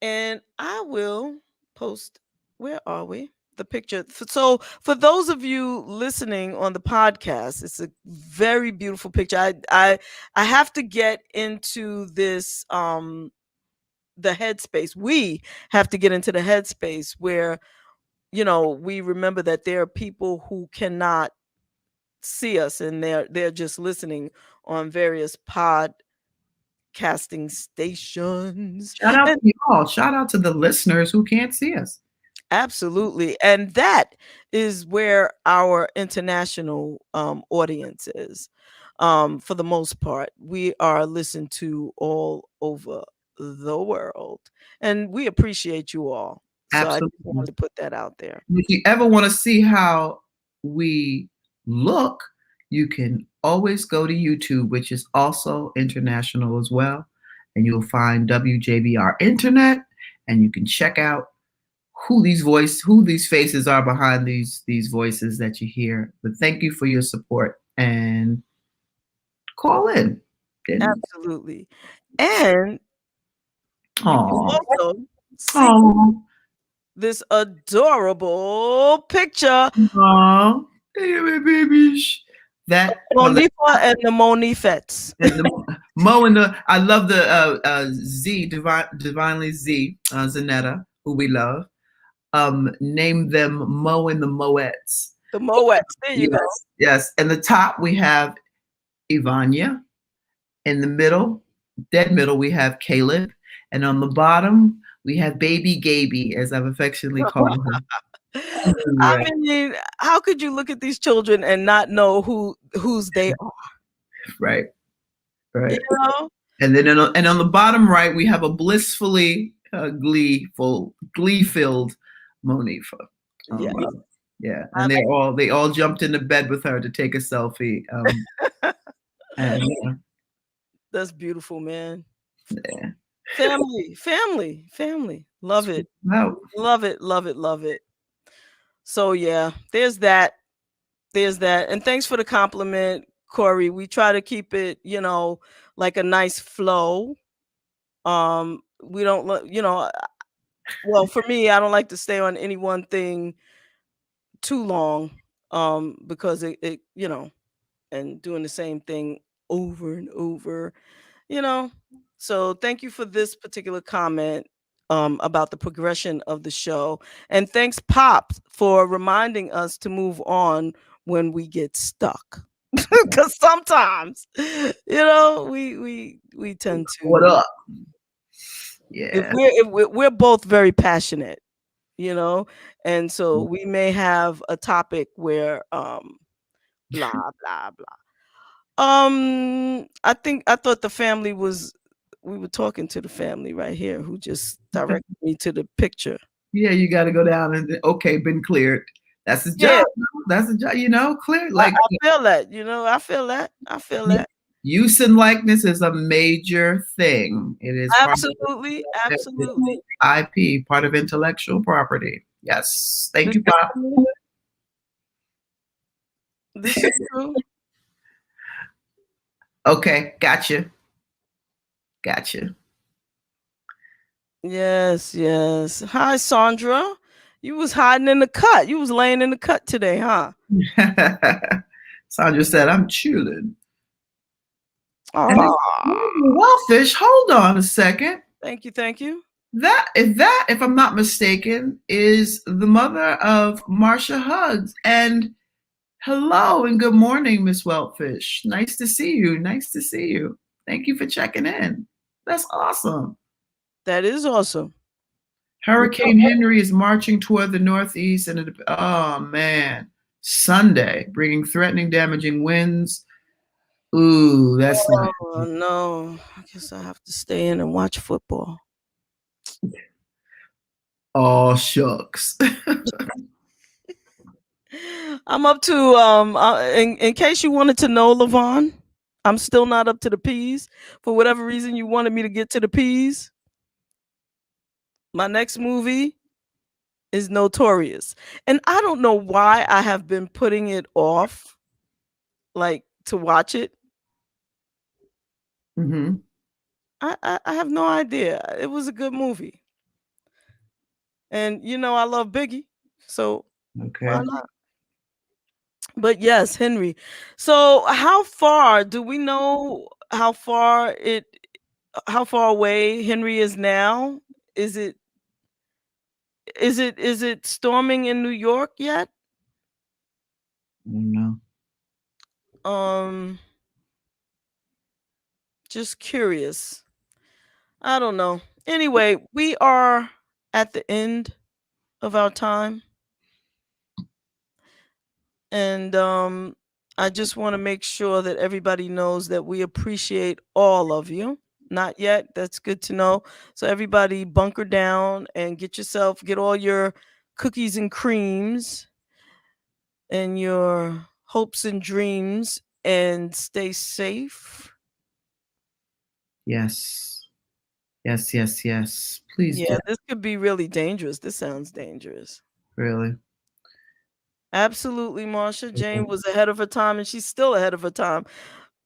and I will post. Where are we? The picture. So for those of you listening on the podcast, it's a very beautiful picture. I have to get into this the headspace. We have to get into the headspace where, you know, we remember that there are people who cannot see us, and they're just listening on various podcasting stations. Shout out to y'all. Shout out to the listeners who can't see us. Absolutely. And that is where our international audience is. For the most part, we are listened to all over the world, and we appreciate you all. Absolutely. So I just wanted to put that out there. If you ever want to see how we look, you can always go to YouTube, which is also international as well, and you'll find WJBR Internet, and you can check out who these faces are behind these voices that you hear. But thank you for your support, and call in. Absolutely. And you can also see this adorable picture. Oh, hey, my baby. That Monifa and the Monifettes. Mo and I love the Z, Divinely Z, Zanetta, who we love. Name them Mo and the Moettes. The Moettes. There you go. Yes. In the top, we have Ivania. In the middle, dead middle, we have Caleb. And on the bottom, we have Baby Gaby, as I've affectionately called her. I mean, how could you look at these children and not know whose they are? Right. You know? And then on the bottom right, we have a blissfully glee-filled Monifa. Yeah. And they all jumped into bed with her to take a selfie. That's beautiful, man. Yeah. Family. Love it. No. Love it. So yeah, there's that. And thanks for the compliment, Corey. We try to keep it, like a nice flow. We don't, well, for me, I don't like to stay on any one thing too long, because it and doing the same thing over and over, So thank you for this particular comment about the progression of the show. And thanks, Pop, for reminding us to move on when we get stuck. Because sometimes, we tend to. What up? If Yeah. we're both very passionate, and so we may have a topic where blah blah blah. I thought the family we were talking to the family right here who just directed me to the picture. Yeah, you got to go down and okay, been cleared. That's the job. That's the job. Clear. Like I feel that, I feel that. Use and likeness is a major thing. It is absolutely. IP, part of intellectual property. Yes. Thank you, Pop. This is true. Okay, gotcha. Yes. Hi, Sandra. You was hiding in the cut. You was laying in the cut today, huh? Sandra said, I'm chilling. Oh, well, Fish, hold on a second. Thank you. That, if I'm not mistaken, is the mother of Marsha Hugs. And hello and good morning, Miss Weltfish. Nice to see you. Thank you for checking in. That's awesome. That is awesome. Hurricane Henry is marching toward the northeast, and oh man, Sunday, bringing threatening, damaging winds. Ooh, that's not. Oh no! I guess I have to stay in and watch football. Oh shucks. I'm up to in case you wanted to know, LaVonne, I'm still not up to the P's. For whatever reason you wanted me to get to the P's. My next movie is Notorious. And I don't know why I have been putting it off, like, to watch it. Mm-hmm. I have no idea. It was a good movie. And I love Biggie. So Okay. why not? But yes, Henry. So how far do we know how far away Henry is now? Is it storming in New York yet? No. Just curious. I don't know. Anyway, we are at the end of our time. And I just want to make sure that everybody knows that we appreciate all of you. Not yet. That's good to know. So everybody bunker down and get all your cookies and creams and your hopes and dreams and stay safe. Yes. Please. Yeah, this could be really dangerous. This sounds dangerous. Really? Absolutely, Marsha. Jane was ahead of her time, and she's still ahead of her time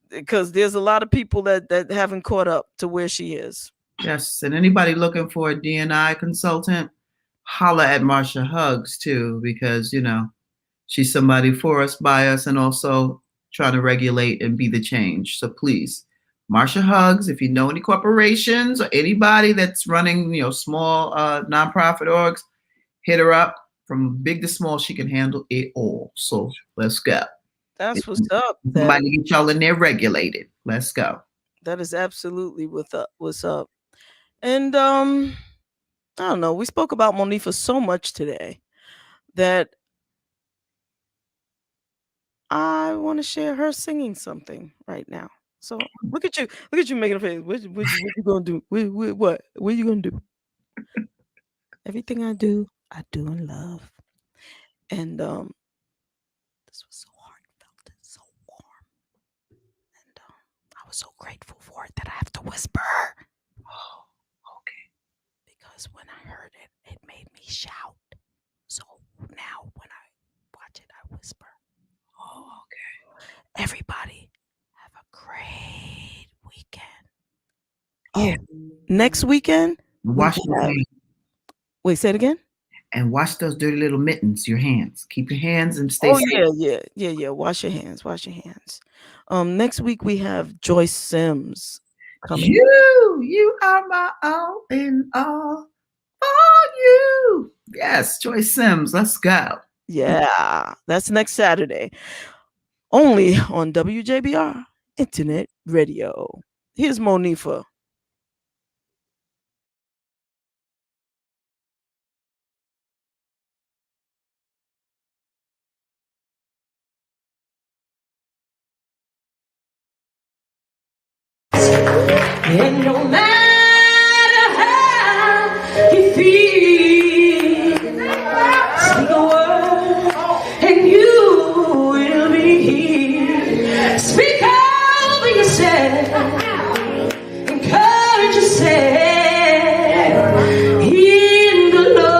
because there's a lot of people that haven't caught up to where she is. Yes, and anybody looking for a D&I consultant, holla at Marsha Hugs too, because she's somebody for us, by us, and also trying to regulate and be the change. So please, Marsha Hugs, if you know any corporations or anybody that's running, small nonprofit orgs, hit her up. From big to small, she can handle it all. So let's go. That's what's up. Somebody get y'all in there regulated. Let's go. That is absolutely what's up. And I don't know. We spoke about Monifa so much today that I want to share her singing something right now. So look at you making a face. What you gonna do? What are you gonna do? Everything I do in love. And this was so heartfelt and so warm. And I was so grateful for it that I have to whisper. shout. So now when I watch it, I whisper. Oh, okay. Everybody have a great weekend. Yeah. Oh, next weekend? Wash your hands. Wait, say it again? And wash those dirty little mittens, your hands. Keep your hands and stay safe. Yeah. Wash your hands. Next week we have Joyce Sims coming. You are my all in all for you. Yes, Joyce Sims. Let's go. Yeah, that's next Saturday. Only on WJBR Internet Radio. Here's Monifa. And no matter how you feel, speak a word and you will be healed. Speak over yourself, encourage yourself in the Lord.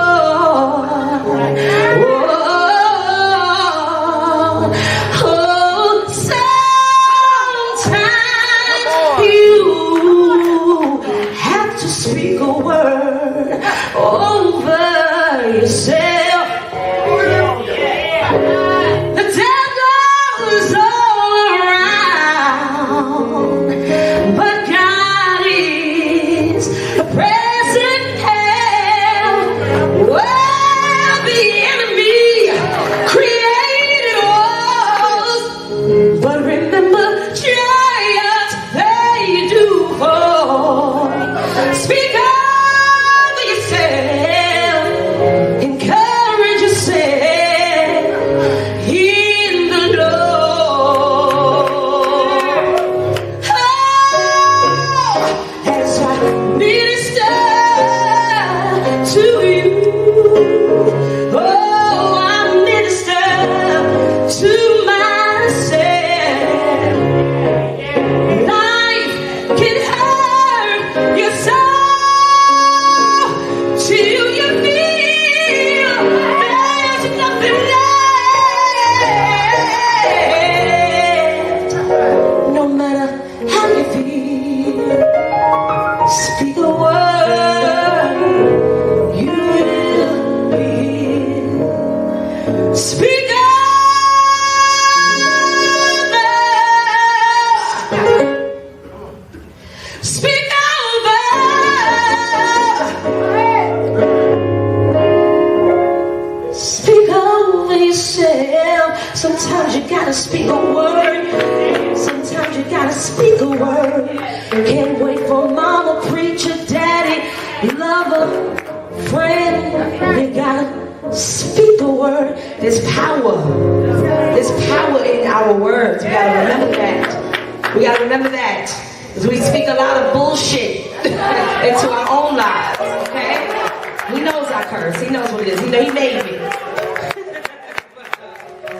Speak a word over yourself. The devil is all around, but God is a present help. Well, the enemy created walls, but remember, giants, they do fall. Speak over yourself, encourage yourself in the Lord. Oh, as I minister to you, oh, I minister to myself. Life can hurt your soul till you feel there's nothing left. No matter how you feel, speak a word, you will be healed. Speak Speak over yourself. Sometimes you gotta speak a word. Sometimes you gotta speak a word. Can't wait for mama, preacher, daddy, lover, friend. You gotta speak a word. There's power. There's power in our words. We gotta remember that. We gotta remember that. Because we speak a lot of bullshit into our own lives, okay? He knows I curse. He knows what it is. He made me.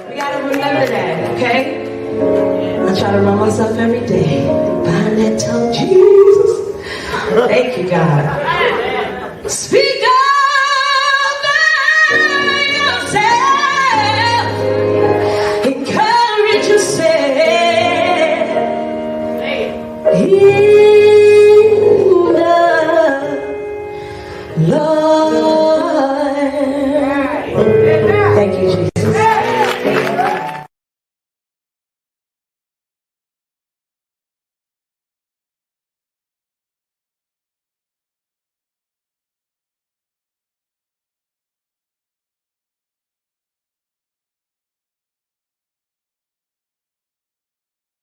We gotta remember that, okay? I try to remind myself every day. Bind that tongue, Jesus. Thank you, God. Speak up.